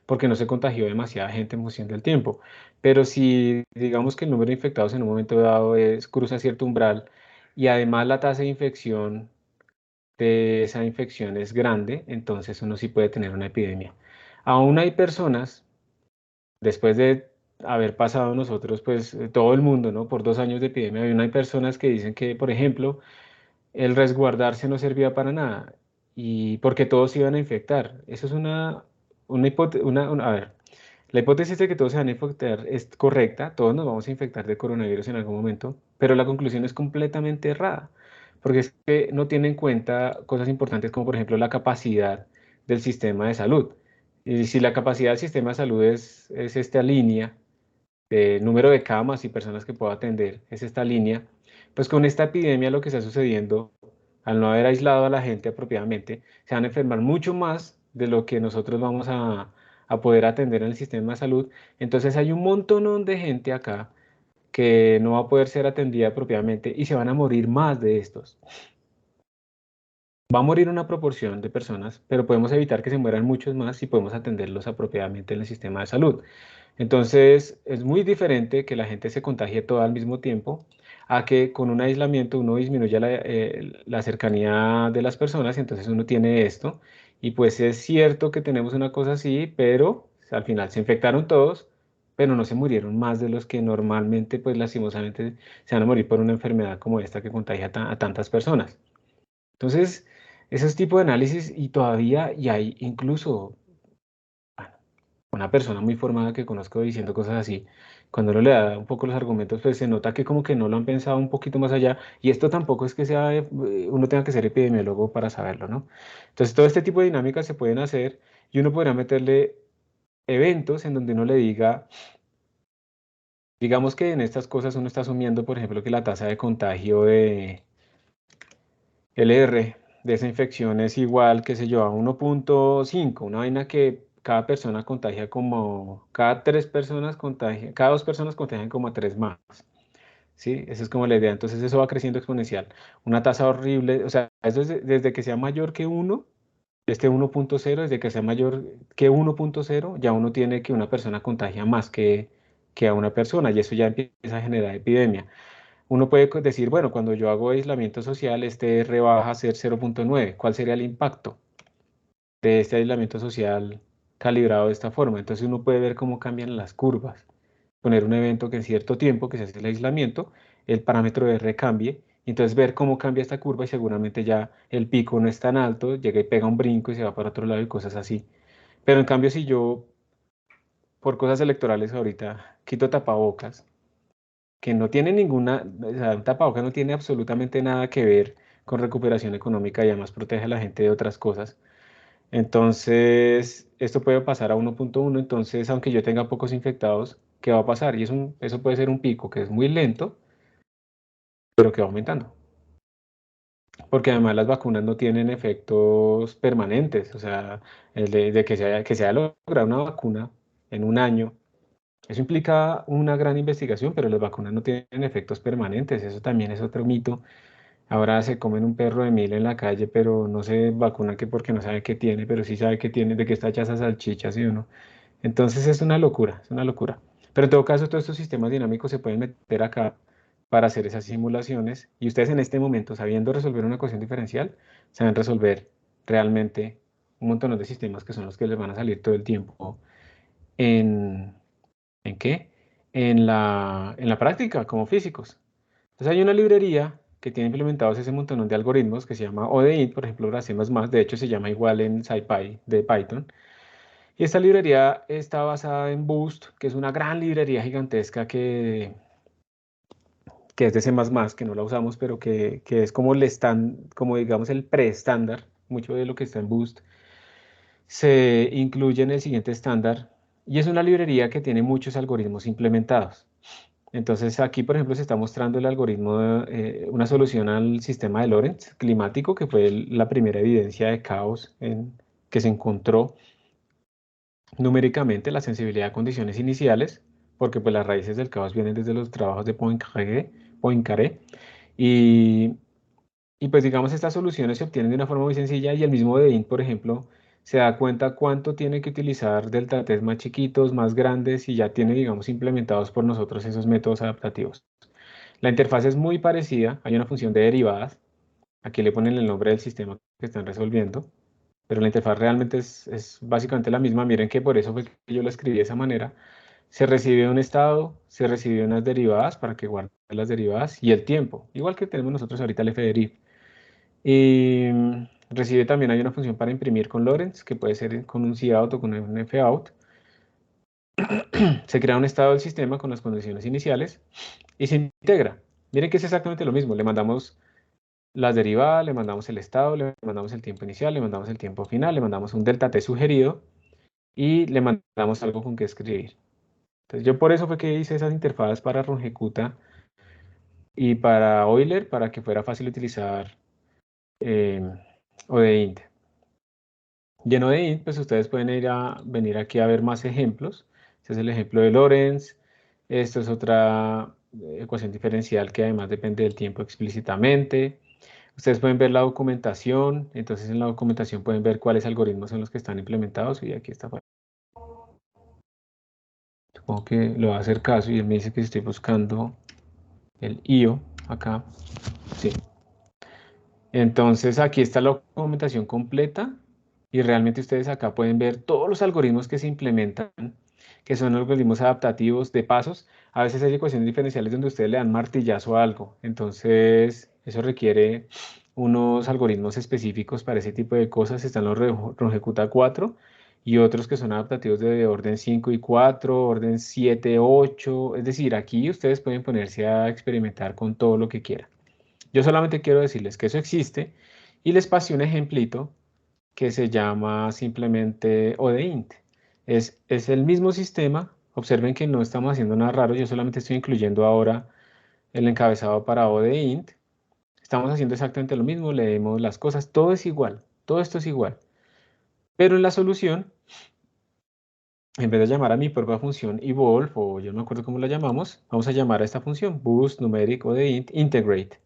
porque no se contagió demasiada gente en función del tiempo. Pero si digamos que el número de infectados en un momento dado cruza cierto umbral y además la tasa de infección de esa infección es grande, entonces uno sí puede tener una epidemia. Aún hay personas, después de haber pasado nosotros, pues todo el mundo, ¿no? Por 2 años de epidemia, aún hay personas que dicen que, por ejemplo, el resguardarse no servía para nada y porque todos se iban a infectar. Eso es una hipótesis, a ver, la hipótesis de que todos se van a infectar es correcta, todos nos vamos a infectar de coronavirus en algún momento, pero la conclusión es completamente errada, porque es que no tiene en cuenta cosas importantes como por ejemplo la capacidad del sistema de salud. Y si la capacidad del sistema de salud es esta línea de número de camas y personas que puedo atender, es esta línea, pues con esta epidemia lo que está sucediendo, al no haber aislado a la gente apropiadamente, se van a enfermar mucho más de lo que nosotros vamos a poder atender en el sistema de salud. Entonces hay un montón de gente acá que no va a poder ser atendida apropiadamente y se van a morir más de estos. Va a morir una proporción de personas, pero podemos evitar que se mueran muchos más si podemos atenderlos apropiadamente en el sistema de salud. Entonces, es muy diferente que la gente se contagie todo al mismo tiempo a que con un aislamiento uno disminuya la cercanía de las personas y entonces uno tiene esto. Y pues es cierto que tenemos una cosa así, pero al final se infectaron todos, pero no se murieron más de los que normalmente, pues lastimosamente, se van a morir por una enfermedad como esta que contagia a tantas personas. Entonces, esos tipos de análisis y todavía, y hay incluso bueno, una persona muy formada que conozco diciendo cosas así, cuando uno le da un poco los argumentos, pues se nota que como que no lo han pensado un poquito más allá, y esto tampoco es que sea, uno tenga que ser epidemiólogo para saberlo, ¿no? Entonces, todo este tipo de dinámicas se pueden hacer y uno podrá meterle eventos en donde uno le diga, digamos que en estas cosas uno está asumiendo, por ejemplo, que la tasa de contagio de LR de esa infección es igual, qué sé yo, a 1.5, una vaina que cada persona contagia como, cada 3 personas contagia, cada 2 personas contagian como a 3 más, ¿sí? Esa es como la idea, entonces eso va creciendo exponencial, una tasa horrible, o sea, eso es desde que sea mayor que 1, este 1.0, desde que sea mayor que 1.0, ya uno tiene que una persona contagia más que a una persona, y eso ya empieza a generar epidemia. Uno puede decir, bueno, cuando yo hago aislamiento social, este R baja a ser 0.9. ¿Cuál sería el impacto de este aislamiento social calibrado de esta forma? Entonces uno puede ver cómo cambian las curvas. Poner un evento que en cierto tiempo que se hace el aislamiento, el parámetro de R cambie, y entonces ver cómo cambia esta curva y seguramente ya el pico no es tan alto, llega y pega un brinco y se va para otro lado y cosas así. Pero en cambio, si yo, por cosas electorales ahorita, quito tapabocas, que no tiene ninguna, o sea, un tapabocas no tiene absolutamente nada que ver con recuperación económica y además protege a la gente de otras cosas. Entonces, esto puede pasar a 1.1, entonces, aunque yo tenga pocos infectados, ¿qué va a pasar? Y eso puede ser un pico que es muy lento, pero que va aumentando. Porque además las vacunas no tienen efectos permanentes, o sea, el de que se haya logrado una vacuna en un año. Eso implica una gran investigación, pero las vacunas no tienen efectos permanentes. Eso también es otro mito. Ahora se comen un perro de mil en la calle, pero no se vacuna que porque no sabe qué tiene, pero sí sabe qué tiene, de qué está hecha esa salchicha, ¿sí o no? Entonces es una locura, es una locura. Pero en todo caso, todos estos sistemas dinámicos se pueden meter acá para hacer esas simulaciones y ustedes en este momento, sabiendo resolver una ecuación diferencial, saben resolver realmente un montón de sistemas que son los que les van a salir todo el tiempo en ¿en qué? En la práctica, como físicos. Entonces hay una librería que tiene implementados ese montón de algoritmos que se llama ODE, por ejemplo, la C++, de hecho se llama igual en SciPy de Python. Y esta librería está basada en Boost, que es una gran librería gigantesca que es de C++, que no la usamos, pero que es como como digamos el preestándar, mucho de lo que está en Boost se incluye en el siguiente estándar y es una librería que tiene muchos algoritmos implementados. Entonces aquí, por ejemplo, se está mostrando el algoritmo, una solución al sistema de Lorentz climático, que fue la primera evidencia de caos que se encontró numéricamente, la sensibilidad a condiciones iniciales, porque pues las raíces del caos vienen desde los trabajos de Poincaré. Y pues digamos, estas soluciones se obtienen de una forma muy sencilla y el mismo Dein, por ejemplo, se da cuenta cuánto tiene que utilizar delta t más chiquitos, más grandes, y ya tiene, digamos, implementados por nosotros esos métodos adaptativos. La interfaz es muy parecida, hay una función de derivadas, aquí le ponen el nombre del sistema que están resolviendo, pero la interfaz realmente es básicamente la misma. Miren que por eso fue que yo lo escribí de esa manera. Se recibe un estado, se recibe unas derivadas para que guarde las derivadas y el tiempo, igual que tenemos nosotros ahorita el fderiv. Y recibe también, hay una función para imprimir con Lorentz, que puede ser con un cout o con un fout. Se crea un estado del sistema con las condiciones iniciales y se integra. Miren que es exactamente lo mismo. Le mandamos las derivadas, le mandamos el estado, le mandamos el tiempo inicial, le mandamos el tiempo final, le mandamos un delta t sugerido y le mandamos algo con que escribir. Entonces yo por eso fue que hice esas interfaces para Rungecuta y para Euler, para que fuera fácil utilizar ODEINT. Y en ODEINT, pues ustedes pueden venir aquí a ver más ejemplos. Este es el ejemplo de Lorentz. Esto es otra ecuación diferencial que además depende del tiempo explícitamente. Ustedes pueden ver la documentación. Entonces en la documentación pueden ver cuáles algoritmos son los que están implementados. Y aquí está. Supongo que lo va a hacer caso y él me dice que estoy buscando el IO acá. Sí. Entonces aquí está la documentación completa y realmente ustedes acá pueden ver todos los algoritmos que se implementan, que son algoritmos adaptativos de pasos. A veces hay ecuaciones diferenciales donde ustedes le dan martillazo a algo. Entonces eso requiere unos algoritmos específicos para ese tipo de cosas. Están los Rungecuta 4 y otros que son adaptativos de orden 5 y 4, orden 7, 8. Es decir, aquí ustedes pueden ponerse a experimentar con todo lo que quieran. Yo solamente quiero decirles que eso existe y les pasé un ejemplito que se llama simplemente ODEINT. Es el mismo sistema. Observen que no estamos haciendo nada raro. Yo solamente estoy incluyendo ahora el encabezado para ODEINT. Estamos haciendo exactamente lo mismo. Leemos las cosas. Todo es igual. Todo esto es igual. Pero en la solución, en vez de llamar a mi propia función evolve, o yo no me acuerdo cómo la llamamos, vamos a llamar a esta función boost numeric ODEINT integrate.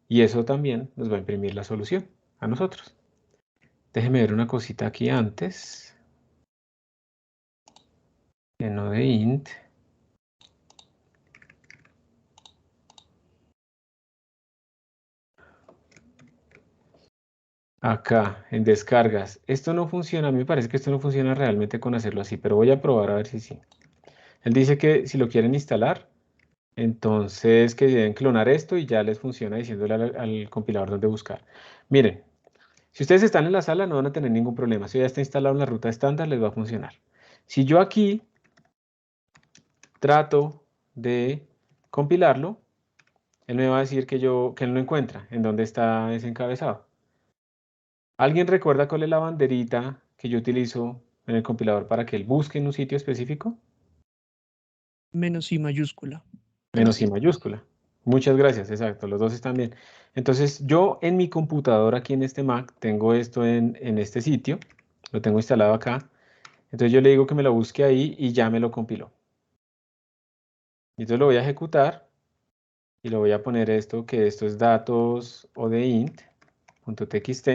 Y eso también nos va a imprimir la solución a nosotros. Déjenme ver una cosita aquí antes. En ODEINT. Acá, en descargas. Esto no funciona, a mí me parece que esto no funciona realmente con hacerlo así, pero voy a probar a ver si sí. Él dice que si lo quieren instalar, entonces que deben clonar esto y ya les funciona diciéndole al compilador dónde buscar. Miren, si ustedes están en la sala no van a tener ningún problema. Si ya está instalado en la ruta estándar, les va a funcionar. Si yo aquí trato de compilarlo, él me va a decir que él no encuentra en dónde está ese encabezado. ¿Alguien recuerda cuál es la banderita que yo utilizo en el compilador para que él busque en un sitio específico? Menos I mayúscula. Menos I mayúscula. Muchas gracias, exacto, los dos están bien. Entonces yo en mi computadora aquí en este Mac tengo esto en este sitio, lo tengo instalado acá. Entonces yo le digo que me lo busque ahí y ya me lo compiló. Entonces lo voy a ejecutar y le voy a poner esto, que esto es datos ODEINT.txt.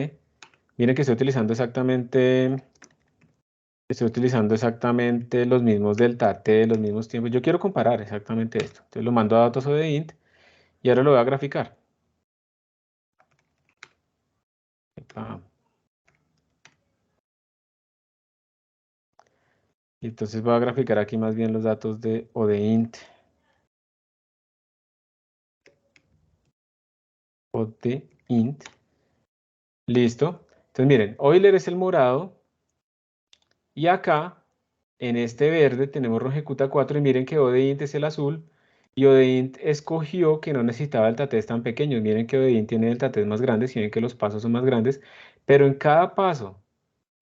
Miren que estoy utilizando exactamente los mismos delta t, los mismos tiempos. Yo quiero comparar exactamente esto. Entonces lo mando a datos ODEINT y ahora lo voy a graficar. Epa. Y entonces voy a graficar aquí más bien los datos de ODEINT. ODEINT. Listo. Entonces miren, Euler es el morado. Y acá, en este verde, tenemos Rungecuta 4. Y miren que ODEINT es el azul. Y ODEINT escogió que no necesitaba delta-t tan pequeños. Miren que ODEINT tiene delta-t más grandes. Y ven que los pasos son más grandes. Pero en cada paso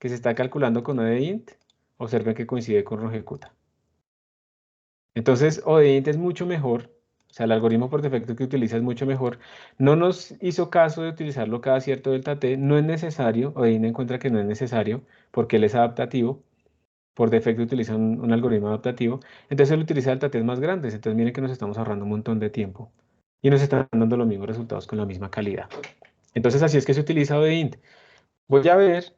que se está calculando con ODEINT, observen que coincide con Rungecuta. Entonces, ODEINT es mucho mejor. O sea, el algoritmo por defecto que utiliza es mucho mejor. No nos hizo caso de utilizarlo cada cierto delta-t. No es necesario. ODEINT encuentra que no es necesario porque él es adaptativo. Por defecto utiliza un algoritmo adaptativo. Entonces él utiliza delta-t más grandes. Entonces miren que nos estamos ahorrando un montón de tiempo. Y nos están dando los mismos resultados con la misma calidad. Entonces así es que se utiliza ODEINT. Voy a ver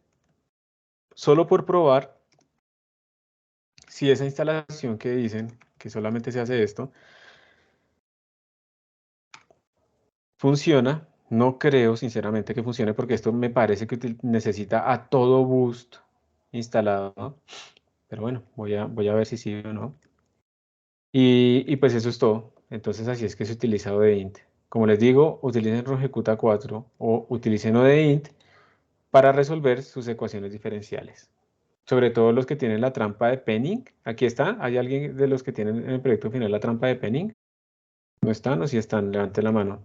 solo por probar si esa instalación que dicen que solamente se hace esto, funciona. No creo sinceramente que funcione porque esto me parece que necesita a todo boost instalado, ¿no? Pero bueno, voy a ver si sí o no. Y pues eso es todo. Entonces así es que se utiliza ODEINT. Como les digo, utilicen Rogecuta 4 o utilicen ODEINT para resolver sus ecuaciones diferenciales. Sobre todo los que tienen la trampa de Penning. Aquí está. ¿Hay alguien de los que tienen en el proyecto final la trampa de Penning? ¿No están o sí están? Levante la mano.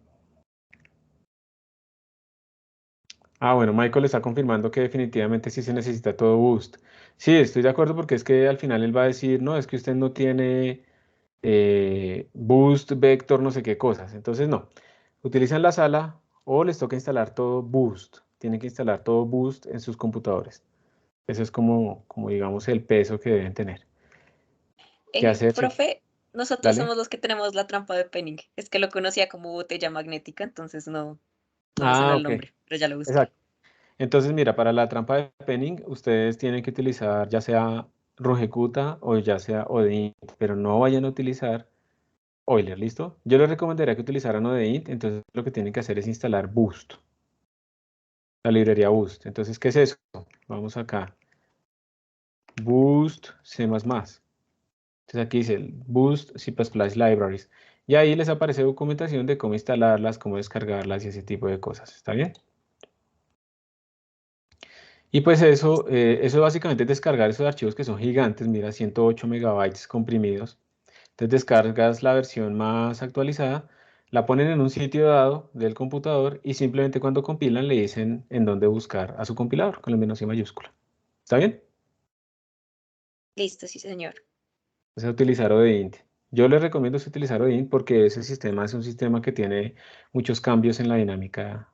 Ah, bueno, Michael está confirmando que definitivamente sí se necesita todo boost. Sí, estoy de acuerdo porque es que al final él va a decir, no, es que usted no tiene boost, vector, no sé qué cosas. Entonces, no. Utilizan la sala o les toca instalar todo boost. Tienen que instalar todo boost en sus computadores. Eso es como digamos, el peso que deben tener. ¿Qué hacer? Profe, nosotros Dale. somos los que tenemos la trampa de Penning. Es que lo conocía como botella magnética, entonces no me suena Ah, el ok. nombre, pero ya lo busqué. Exacto. Entonces, mira, para la trampa de Penning, ustedes tienen que utilizar ya sea Rogecuta o ya sea ODEINT, pero no vayan a utilizar Euler, ¿listo? Yo les recomendaría que utilizaran ODEINT, entonces lo que tienen que hacer es instalar Boost, la librería Boost. Entonces, ¿qué es eso? Vamos acá. Boost C++. Entonces aquí dice el Boost C++ Libraries. Y ahí les aparece documentación de cómo instalarlas, cómo descargarlas y ese tipo de cosas. ¿Está bien? Y pues eso básicamente es descargar esos archivos que son gigantes, mira, 108 megabytes comprimidos. Entonces descargas la versión más actualizada, la ponen en un sitio dado del computador y simplemente cuando compilan le dicen en dónde buscar a su compilador con la menos y mayúscula. ¿Está bien? Listo, sí, señor. Es utilizar ODEINT. Yo les recomiendo utilizar ODEINT porque ese sistema es un sistema que tiene muchos cambios en la dinámica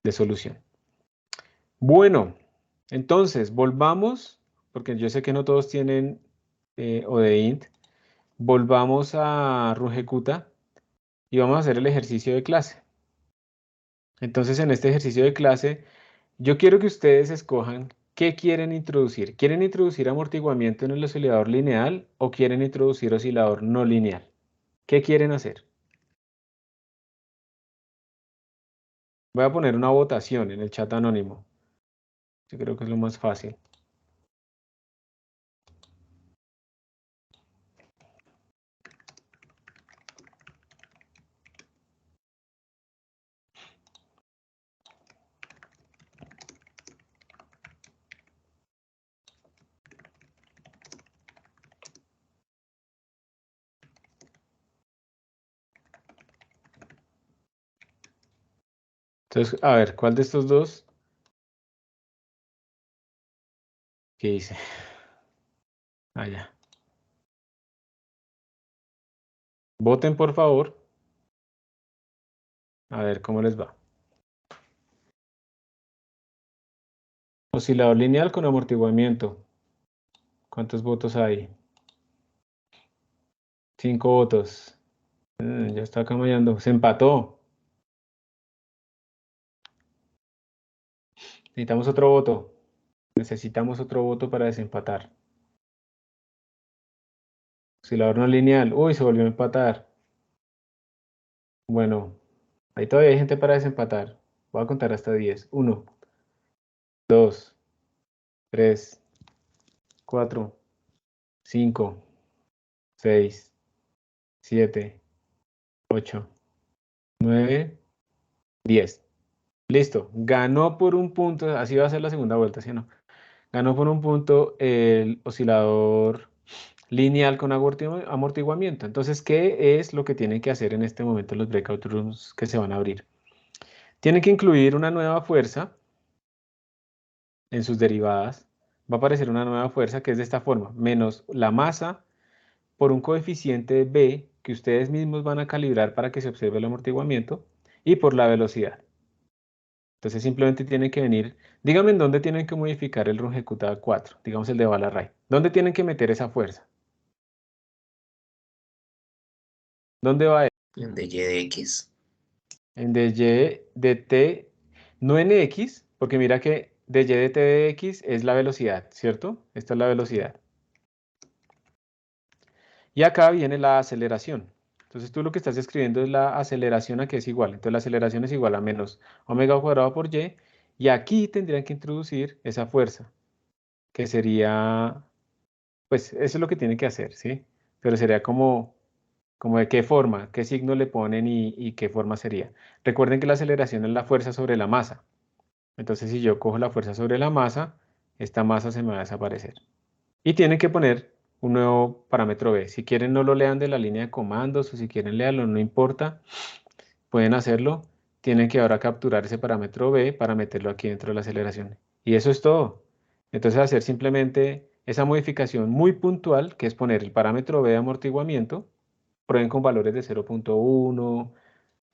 de solución. Bueno, entonces volvamos, porque yo sé que no todos tienen ODEINT. Volvamos a Rugecuta y vamos a hacer el ejercicio de clase. Entonces, en este ejercicio de clase, yo quiero que ustedes escojan qué quieren introducir. ¿Quieren introducir amortiguamiento en el oscilador lineal o quieren introducir oscilador no lineal? ¿Qué quieren hacer? Voy a poner una votación en el chat anónimo. Yo creo que es lo más fácil. Entonces, a ver, ¿cuál de estos dos? ¿Qué hice? Allá. Voten, por favor. A ver cómo les va. Oscilador lineal con amortiguamiento. ¿Cuántos votos hay? 5 votos. Ya está camallando. Se empató. Necesitamos otro voto. Necesitamos otro voto para desempatar. Oscilador no lineal. Uy, se volvió a empatar. Bueno, ahí todavía hay gente para desempatar. Voy a contar hasta 10. 1, 2, 3, 4, 5, 6, 7, 8, 9, 10. Listo. Ganó por un punto. Así va a ser la segunda vuelta, ¿sí o no? Ganó por un punto el oscilador lineal con amortiguamiento. Entonces, ¿qué es lo que tienen que hacer en este momento los breakout rooms que se van a abrir? Tienen que incluir una nueva fuerza en sus derivadas. Va a aparecer una nueva fuerza que es de esta forma, menos la masa por un coeficiente B que ustedes mismos van a calibrar para que se observe el amortiguamiento y por la velocidad. Entonces simplemente tienen que venir, díganme en dónde tienen que modificar el Rungecuta 4, digamos el de Balarray. ¿Dónde tienen que meter esa fuerza? ¿Dónde va? En de Y de X. En dy de t, no en x, porque mira que de y de t de x es la velocidad, ¿cierto? Esta es la velocidad. Y acá viene la aceleración. Entonces tú lo que estás escribiendo es la aceleración a que es igual. Entonces la aceleración es igual a menos omega al cuadrado por y. Y aquí tendrían que introducir esa fuerza, que sería, pues eso es lo que tiene que hacer, ¿sí? Pero sería como de qué forma, qué signo le ponen y qué forma sería. Recuerden que la aceleración es la fuerza sobre la masa. Entonces si yo cojo la fuerza sobre la masa, esta masa se me va a desaparecer. Y tienen que poner un nuevo parámetro B. Si quieren no lo lean de la línea de comandos o si quieren leerlo, no importa, pueden hacerlo. Tienen que ahora capturar ese parámetro B para meterlo aquí dentro de la aceleración. Y eso es todo. Entonces hacer simplemente esa modificación muy puntual, que es poner el parámetro B de amortiguamiento, prueben con valores de 0.1,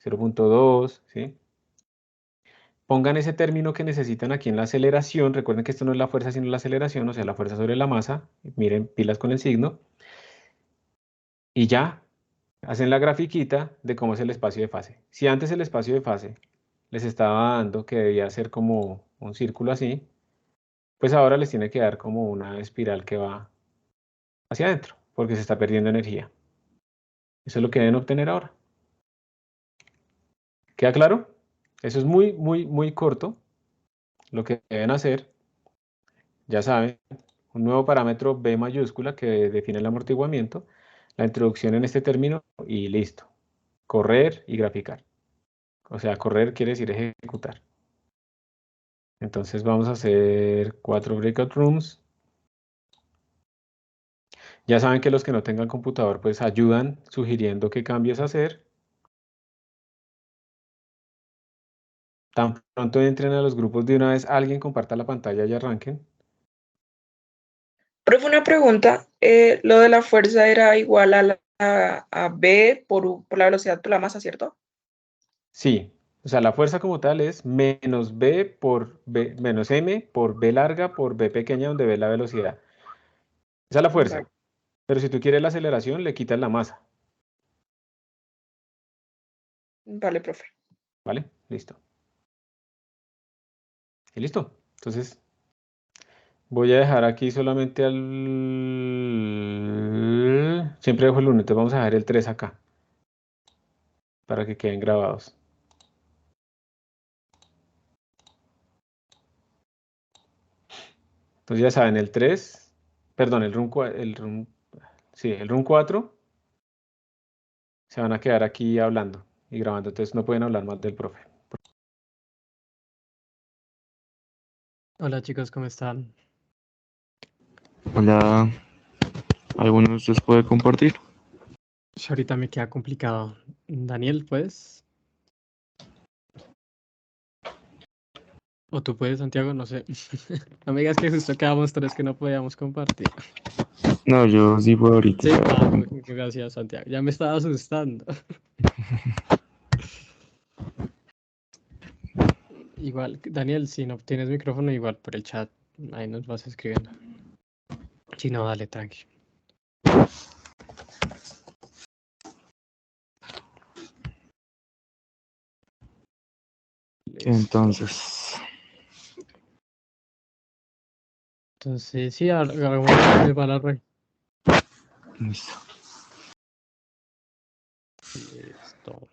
0.2, ¿sí? Pongan ese término que necesitan aquí en la aceleración. Recuerden que esto no es la fuerza, sino la aceleración, o sea, la fuerza sobre la masa. Miren, pilas con el signo. Y ya, hacen la grafiquita de cómo es el espacio de fase. Si antes el espacio de fase les estaba dando que debía ser como un círculo así, pues ahora les tiene que dar como una espiral que va hacia adentro, porque se está perdiendo energía. Eso es lo que deben obtener ahora. ¿Queda claro? Eso es muy, muy, muy corto. Lo que deben hacer, ya saben, un nuevo parámetro B mayúscula que define el amortiguamiento, la introducción en este término y listo. Correr y graficar. O sea, correr quiere decir ejecutar. Entonces vamos a hacer 4 breakout rooms. Ya saben que los que no tengan computador pues ayudan sugiriendo qué cambios hacer. Tan pronto entren a los grupos de una vez, alguien comparta la pantalla y arranquen. Profe, una pregunta. Lo de la fuerza era igual a B por la velocidad por la masa, ¿cierto? Sí, o sea, la fuerza como tal es menos B por B, menos M por B larga por B pequeña donde B es la velocidad. Esa es la fuerza. Vale, Pero si tú quieres la aceleración, le quitas la masa. vale, profe. ¿Vale? Listo. Y listo. Entonces, voy a dejar aquí solamente al... Siempre dejo el 1, entonces vamos a dejar el 3 acá. Para que queden grabados. Entonces ya saben, el 3, perdón, el run 4, se van a quedar aquí hablando y grabando, entonces no pueden hablar más del profe. Hola chicos, ¿cómo están? Hola, ¿alguno de ustedes puede compartir? Ahorita me queda complicado. Daniel, ¿puedes? O tú puedes, Santiago, no sé. No me digas que justo quedamos tres que no podíamos compartir. No, yo sí puedo ahorita. Sí, gracias, Santiago. Ya me estaba asustando. Igual, Daniel, si no tienes micrófono, igual por el chat, ahí nos vas escribiendo. Si no, dale, tranqui. Entonces, Entonces, sí, hagamos para la red. listo. Listo.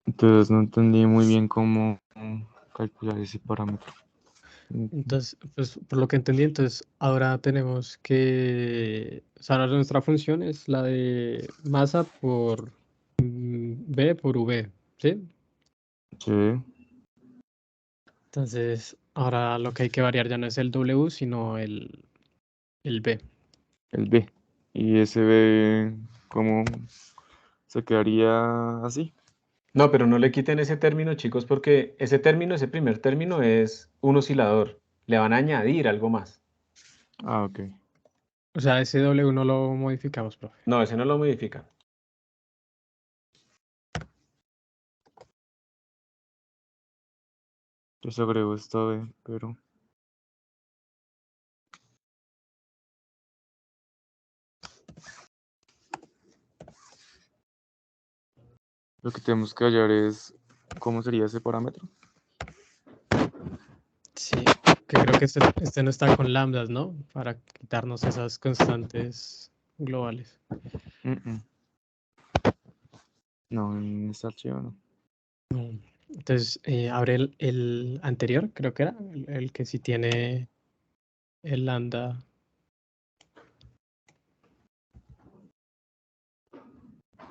Entonces no entendí muy bien cómo calcular ese parámetro. Entonces, pues por lo que entendí, entonces ahora tenemos que, o sea, ahora nuestra función es la de masa por B por V, ¿sí? Sí, Entonces, ahora lo que hay que variar ya no es el W, sino el B. el B. Y ese B, ¿cómo se quedaría así? No, pero no le quiten ese término, chicos, porque ese término, ese primer término es un oscilador. Le van a añadir algo más. Ah, ok. O sea, ese W no lo modificamos, profe. No, ese no lo modifican. Yo se agrego esta B, pero... Lo que tenemos que hallar es cómo sería ese parámetro. Sí, que que este no está con lambdas, ¿no? Para quitarnos esas constantes globales. No, en este archivo no. No. Entonces, abre el anterior, creo que era, el que sí tiene el lambda.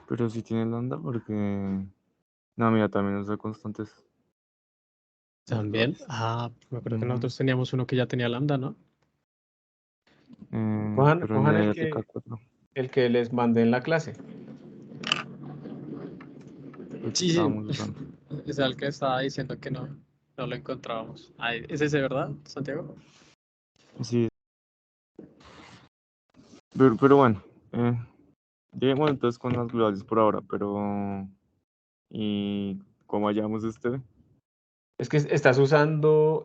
Pero sí tiene lambda porque... No, mira, también usa constantes. También. Ah, me acuerdo que Ujú. nosotros teníamos uno que ya tenía lambda, ¿no? Cojan Pero en el el que, RK4. el que les mandé en la clase. El que Sí, estábamos usando. es el que estaba diciendo que no lo encontrábamos. Ay, ¿es ese, verdad, Santiago? Sí. Pero bueno, lleguemos entonces con las globales por ahora, pero... ¿Y cómo hallamos este? Es que estás usando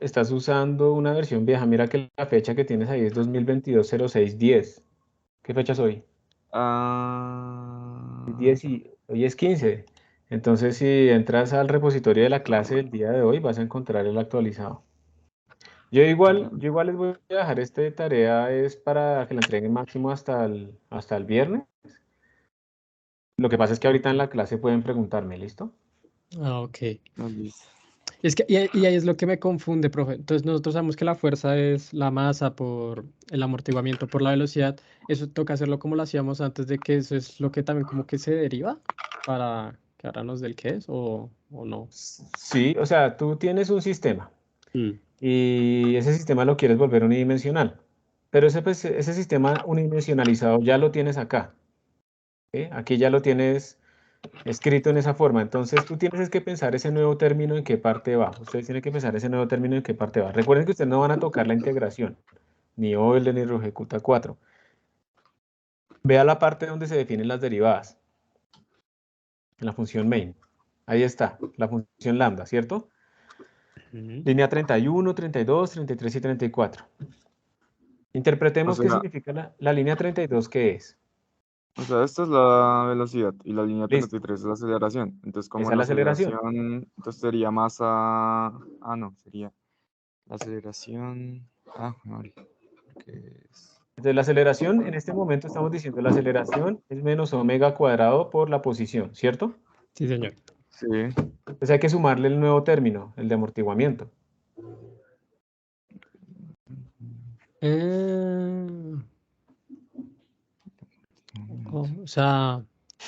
una versión vieja. Mira que la fecha que tienes ahí es 2022-06-10. ¿Qué fecha es hoy? Ah, 10 y hoy es 15. Entonces, si entras al repositorio de la clase del día de hoy, vas a encontrar el actualizado. Yo igual les voy a dejar esta tarea es para que la entreguen máximo hasta el viernes. Lo que pasa es que ahorita en la clase pueden preguntarme, ¿listo? Ah, ok. no, listo. Es que, y ahí es lo que me confunde, profe. Entonces nosotros sabemos que la fuerza es la masa por el amortiguamiento por la velocidad. Eso toca hacerlo como lo hacíamos antes, de que eso es lo que también como que se deriva para que ahora nos del qué es o no. Sí, o sea, tú tienes un sistema Mm. y ese sistema lo quieres volver unidimensional, pero ese sistema unidimensionalizado ya lo tienes acá. ¿Sí? Aquí ya lo tienes escrito en esa forma. Entonces tú tienes que pensar ese nuevo término en qué parte va. Ustedes tienen que pensar ese nuevo término en qué parte va. Recuerden que ustedes no van a tocar la integración, ni Euler ni Ejecuta 4. Vea la parte donde se definen las derivadas. En la función main. Ahí está, la función lambda, ¿cierto? Ujú. Línea 31, 32, 33 y 34. Interpretemos O qué sea, significa la línea 32, ¿qué es? esta es la velocidad y la línea Listo, 33 es la aceleración. Entonces, como esa es la la aceleración. aceleración, entonces sería masa... Ah, no, sería la aceleración... Ah, vale. ¿Qué es? Entonces la aceleración, en este momento estamos diciendo la aceleración es menos omega cuadrado por la posición, ¿cierto? Sí, señor. Sí, Entonces hay que sumarle el nuevo término, el de amortiguamiento. O sea,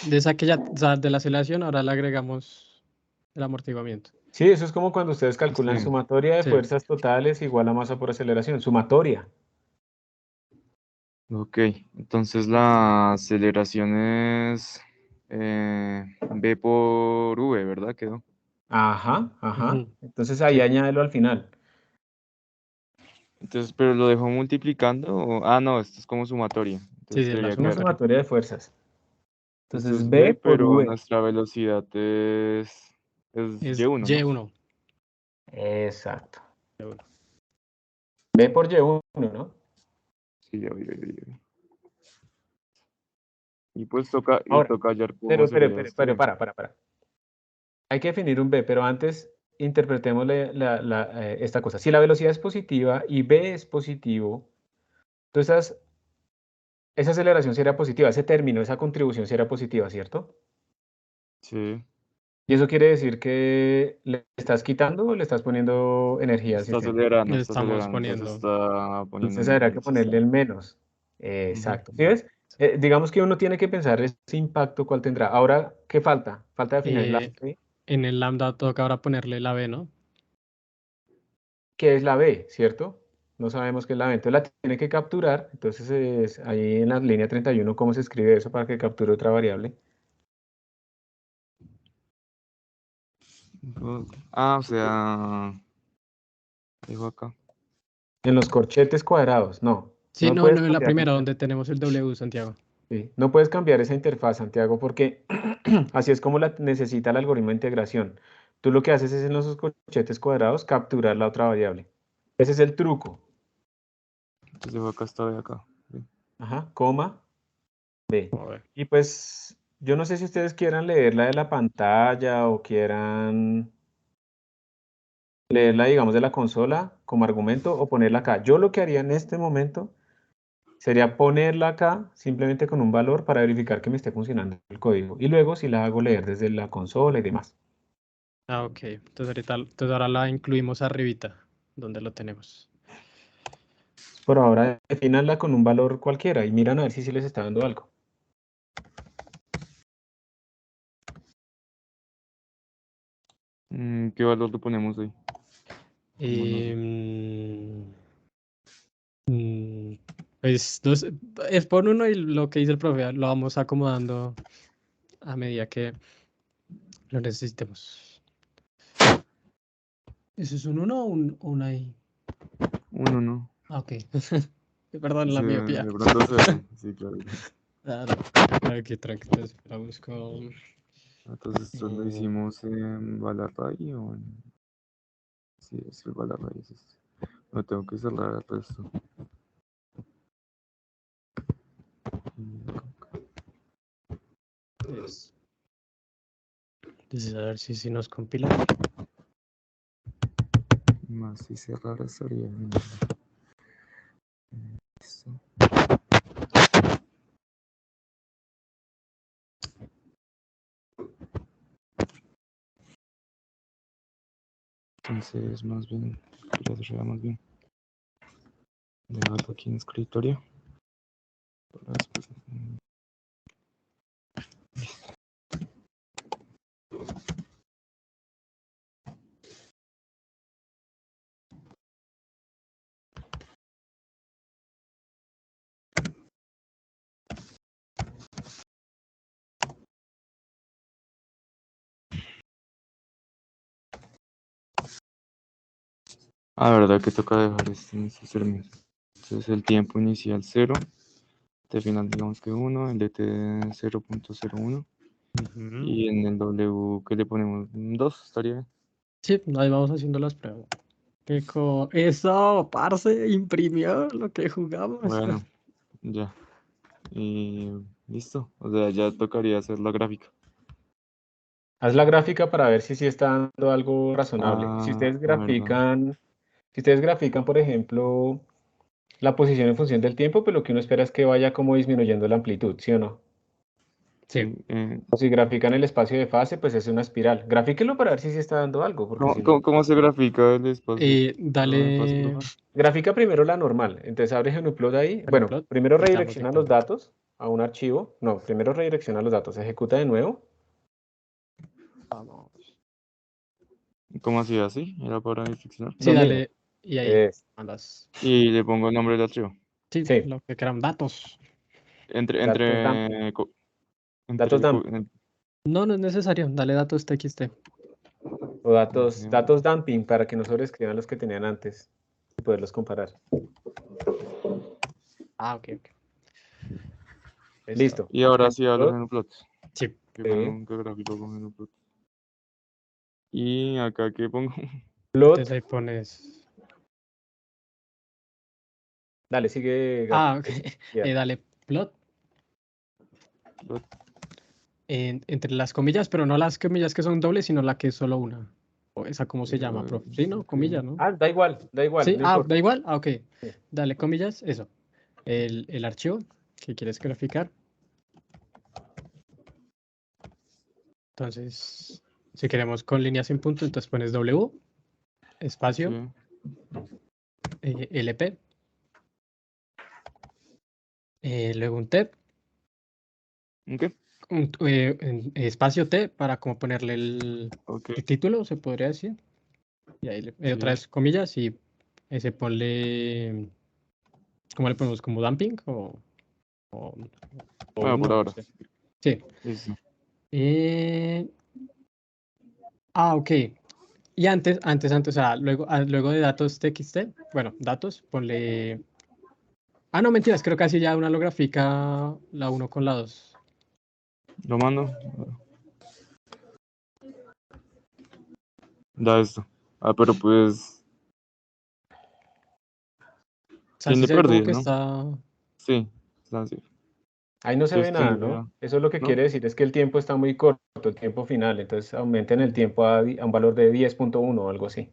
de esa que ya, o sea, de la aceleración ahora le agregamos el amortiguamiento. Sí, eso es como cuando ustedes calculan sí. sumatoria de Sí. fuerzas totales igual a masa por aceleración, sumatoria. Ok, entonces la aceleración es B por V, ¿verdad? Quedó. Ajá, ajá. Ujú. Entonces ahí Sí. añádelo al final. Entonces, pero lo dejo multiplicando. Ah, no, esto es como sumatoria. Sí, Entonces de la debería Es una quedar aquí. sumatoria de fuerzas. Esto Entonces es B B, por pero V. nuestra velocidad es Es Y1, ¿no? Y1. Exacto. Y1. B por Y1, ¿no? Sí, ya vi, ya vi, ya vi. Y pues toca Ahora, hallar cómo sería este B. para. Hay que definir un B, pero antes interpretemos esta cosa. Si la velocidad es positiva y B es positivo, entonces esa aceleración será positiva, ese término, esa contribución será positiva, ¿cierto? Sí, Y eso quiere decir que le estás quitando o le estás poniendo energía al sistema. Le está estamos acelerando, entonces poniendo. está poniendo Entonces habrá que energía, sí, sí. ponerle el menos. Ujú. Exacto. ¿Sí ves? Digamos que uno tiene que pensar ese impacto cuál tendrá. Ahora, ¿qué falta? Falta definir la Eh, B. en el lambda toca ahora ponerle la B, ¿no? ¿Qué es la B? ¿Cierto? No sabemos qué es la B. Entonces la tiene que capturar. Entonces ahí en la línea 31, ¿cómo se escribe eso para que capture otra variable? Ah, o sea, digo acá. En los corchetes cuadrados. No. Sí, No no, puedes no, en la cambiar. primera donde tenemos el W, Santiago. Sí, no puedes cambiar esa interfaz, Santiago, porque así es como la necesita el algoritmo de integración. Tú lo que haces es en los corchetes cuadrados capturar la otra variable. Ese es el truco. Entonces digo acá está B acá. Sí. Ajá, coma, B. A ver. Y pues yo no sé si ustedes quieran leer la de la pantalla o quieran leerla, digamos, de la consola como argumento o ponerla acá. Yo lo que haría en este momento sería ponerla acá simplemente con un valor para verificar que me esté funcionando el código. Y luego si la hago leer desde la consola y demás. Ah, ok. Entonces ahora la incluimos arribita, donde lo tenemos. Por ahora, defínanla con un valor cualquiera y miran a ver si les está dando algo. ¿Qué valor le ponemos ahí? Pues no sé, es por uno y lo que dice el profe, lo vamos acomodando a medida que lo necesitemos. ¿Eso es un 1 o una I? Uno, ¿no? Ah, ok. Perdón, la Sí, miopía. de pronto cero. Sí, claro. Aquí, tranquilo, la busco. Entonces, esto lo hicimos en Balarray o en... Sí, es el Balarray. Es este. No tengo que cerrar el resto. Entonces, a ver si nos compila. Más si cerrar estaría bien. Listo. Entonces, más bien, ya más bien. Dejarlo aquí en escritorio. Para después. Verdad que toca dejar en estos términos. Entonces el tiempo inicial 0, T final digamos que 1, el DT 0.01 y en el W que le ponemos 2, estaría bien. Sí, ahí vamos haciendo las pruebas. Eso, parce, imprimió lo que jugamos. Bueno, ya. Y listo. O sea, ya tocaría hacer la gráfica. Haz la gráfica para ver si sí está dando algo razonable. Si ustedes verdad. grafican, por ejemplo, la posición en función del tiempo, pues lo que uno espera es que vaya como disminuyendo la amplitud, ¿sí o no? Sí. O si grafican el espacio de fase, pues es una espiral. Grafíquenlo para ver si sí está dando algo, porque si no... ¿Cómo se grafica el espacio? Dale. Grafica primero la normal. Entonces abres GnuPlot ahí. Bueno, GnuPlot, primero estamos redirecciona los dictando. datos a un archivo. No, primero redirecciona los datos. Ejecuta de nuevo. Vamos. ¿Cómo hacía así? ¿Era para direccionar? Sí, Lo dale. mismo. Y ahí mandas. Y le pongo el nombre del archivo. Sí, Sí. lo que quieran, datos. Datos dump. No es necesario. Dale datos TXT. O datos dumping para que no sobreescriban los que tenían antes y poderlos comparar. Ok. Listo. Y ahora sí hablo en GnuPlot. Sí. Que un gráfico con GnuPlot. Y acá, ¿qué pongo? Plot. Entonces ahí pones. Dale, sigue. Ok. Dale plot. Plot. Entre las comillas, pero no las comillas que son dobles, sino la que es solo una. O esa, ¿cómo se llama, profe? Sí, ¿no? Comillas, ¿no? Da igual. Sí, No importa. da igual. Ok. Sí. Dale comillas, eso. El archivo que quieres graficar. Entonces, si queremos con líneas sin punto, entonces pones W, espacio, LP, luego un T, ¿Qué? espacio T para como ponerle el título, se podría decir. Y ahí otra vez comillas y ese ponle, ¿cómo le ponemos? ¿Como dumping? O Por ahora. No sé. Sí. Listo. Ok. Y antes, o sea, luego de datos TXT, bueno, datos, ponle... no, mentiras, creo que así ya una lo grafica la 1 con la 2. Lo mando. Da esto. Pero pues... Tiene pérdida, ¿no? Está... Sí, está así. Ahí no se ve nada, ¿no? Eso lo que quiere decir es que el tiempo está muy corto, el tiempo final. Entonces aumenten el tiempo a un valor de 10.1 o algo así.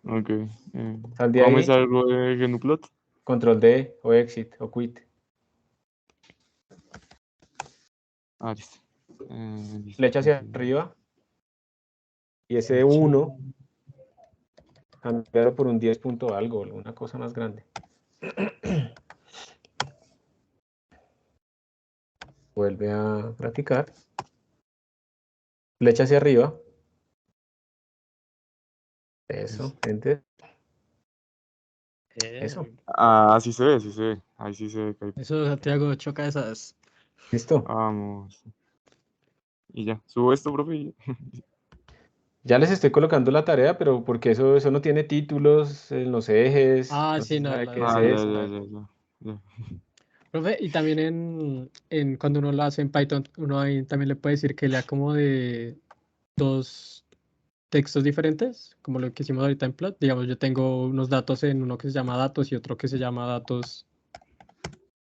Ok. Sal de ¿Cómo me ahí, salgo de GnuPlot? control D o exit o quit. Ah, listo. Listo, Flecha hacia continúo. arriba y ese 1 cambiarlo por un 10 punto algo, alguna cosa más grande. Vuelve a practicar. Flecha hacia arriba. Eso, enter. Eso. Ah, sí se ve, sí se ve. Ahí sí se ve. que hay- Eso, Santiago, choca esas. Listo. Vamos. Y ya. Subo esto, profe. y- Ya les estoy colocando la tarea, pero porque eso no tiene títulos en los ejes. Ah, No sí, se no, sabe la qué es Ah, ya, eso. ya, ya, ya. ya. Profe, y también en cuando uno lo hace en Python, uno ahí también le puede decir que lea como de dos textos diferentes, como lo que hicimos ahorita en Plot. Digamos, yo tengo unos datos en uno que se llama datos y otro que se llama datos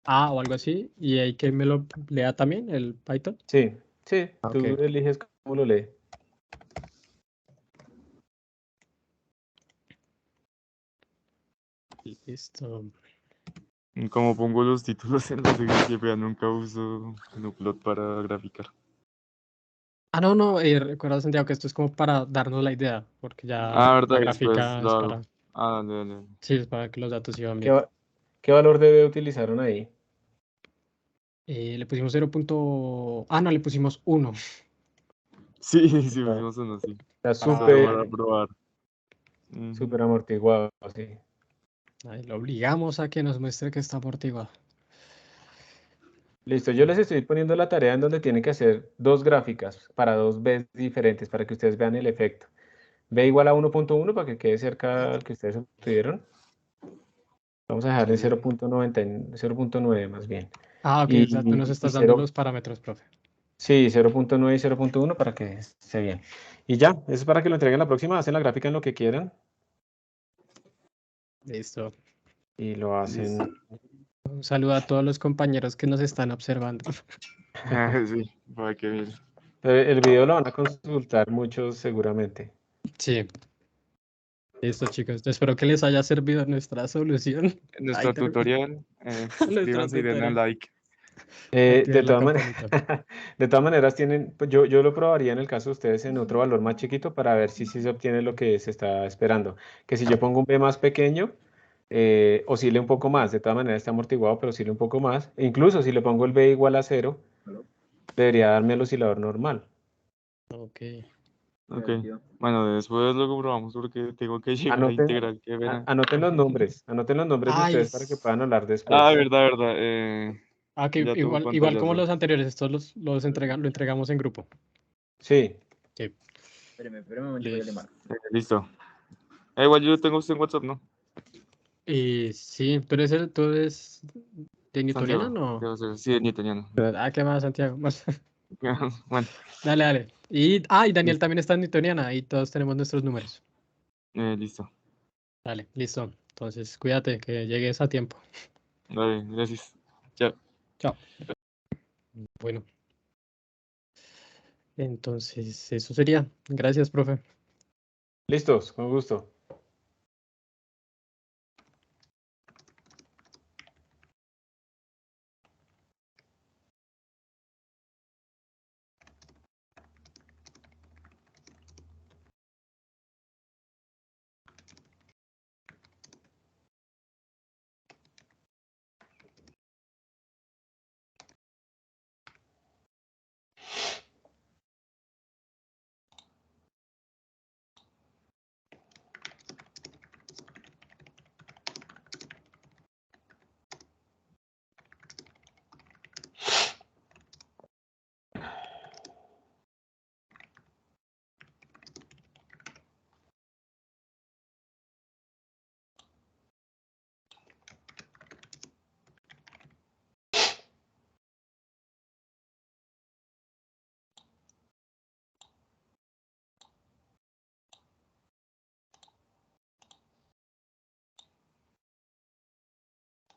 A o algo así, y ahí que me lo lea también el Python. Sí, sí, Ok, tú eliges cómo lo lees. listo. Y como pongo los títulos en los ejes, que vean, nunca uso GnuPlot para graficar. Ah, no, no, recuerda, Santiago, que esto es como para darnos la idea, porque ya Ah, la verdad, y después gráfica lo es hago. para, Ah, dale, dale, dale. sí, es para que los datos iban ¿Qué, bien. qué valor debe utilizaron ahí? Le pusimos 0. Ah, no, le pusimos 1 Sí, sí, Está, pusimos uno, sí. está para, Para probar. Ujú. súper amortiguado, sí. ahí lo obligamos a que nos muestre que está amortiguado. Listo, yo les estoy poniendo la tarea en donde tienen que hacer dos gráficas para dos Bs diferentes para que ustedes vean el efecto. B igual a 1.1 para que quede cerca al que ustedes obtuvieron. Vamos a dejar en 0.9 más bien. Ah, ok, o sea, tú nos Y estás dando 0, los parámetros, profe. sí, 0.9 y 0.1 para que esté bien. Y ya, eso es para que lo entreguen la próxima, hacen la gráfica en lo que quieran Listo. y lo hacen. Un saludo a todos los compañeros que nos están observando. Sí, para que bien. El video lo van a consultar muchos seguramente. Sí. Listo, chicos. Espero que les haya servido nuestra solución. Nuestro Ahí termina tutorial, nuestra suscríbanse y denle tutorial. like. De Activen la todas campanita. de todas maneras, pues yo lo probaría en el caso de ustedes en otro valor más chiquito para ver si se obtiene lo que se está esperando. Que si yo pongo un B más pequeño, oscile un poco más. De todas maneras está amortiguado, pero oscile un poco más. E incluso si le pongo el B igual a 0, debería darme el oscilador normal. Ok. Ok. Bueno, después lo comprobamos porque tengo que llegar a Anoten, integrar. Qué pena. anoten los nombres de Ay, ustedes para que puedan hablar Ah, después. verdad, verdad. que Ya tuvo igual como pantallazo. los anteriores, estos lo entregamos en grupo. Sí, Sí. Espérame un momento, yo le marco. Listo. Igual yo tengo usted en WhatsApp, ¿no? Y sí, tú eres de Newtoniana, Santiago. ¿no? Sí, en italiano. Ah, ¿qué más, Santiago? Bueno, Dale, dale. Y Daniel también está en Newtoniana y todos tenemos nuestros números. listo. Dale, listo. Entonces, cuídate, que llegues a tiempo. Dale, gracias. Chao. Chao. Bueno, entonces eso sería. Gracias, profe. listos, con gusto.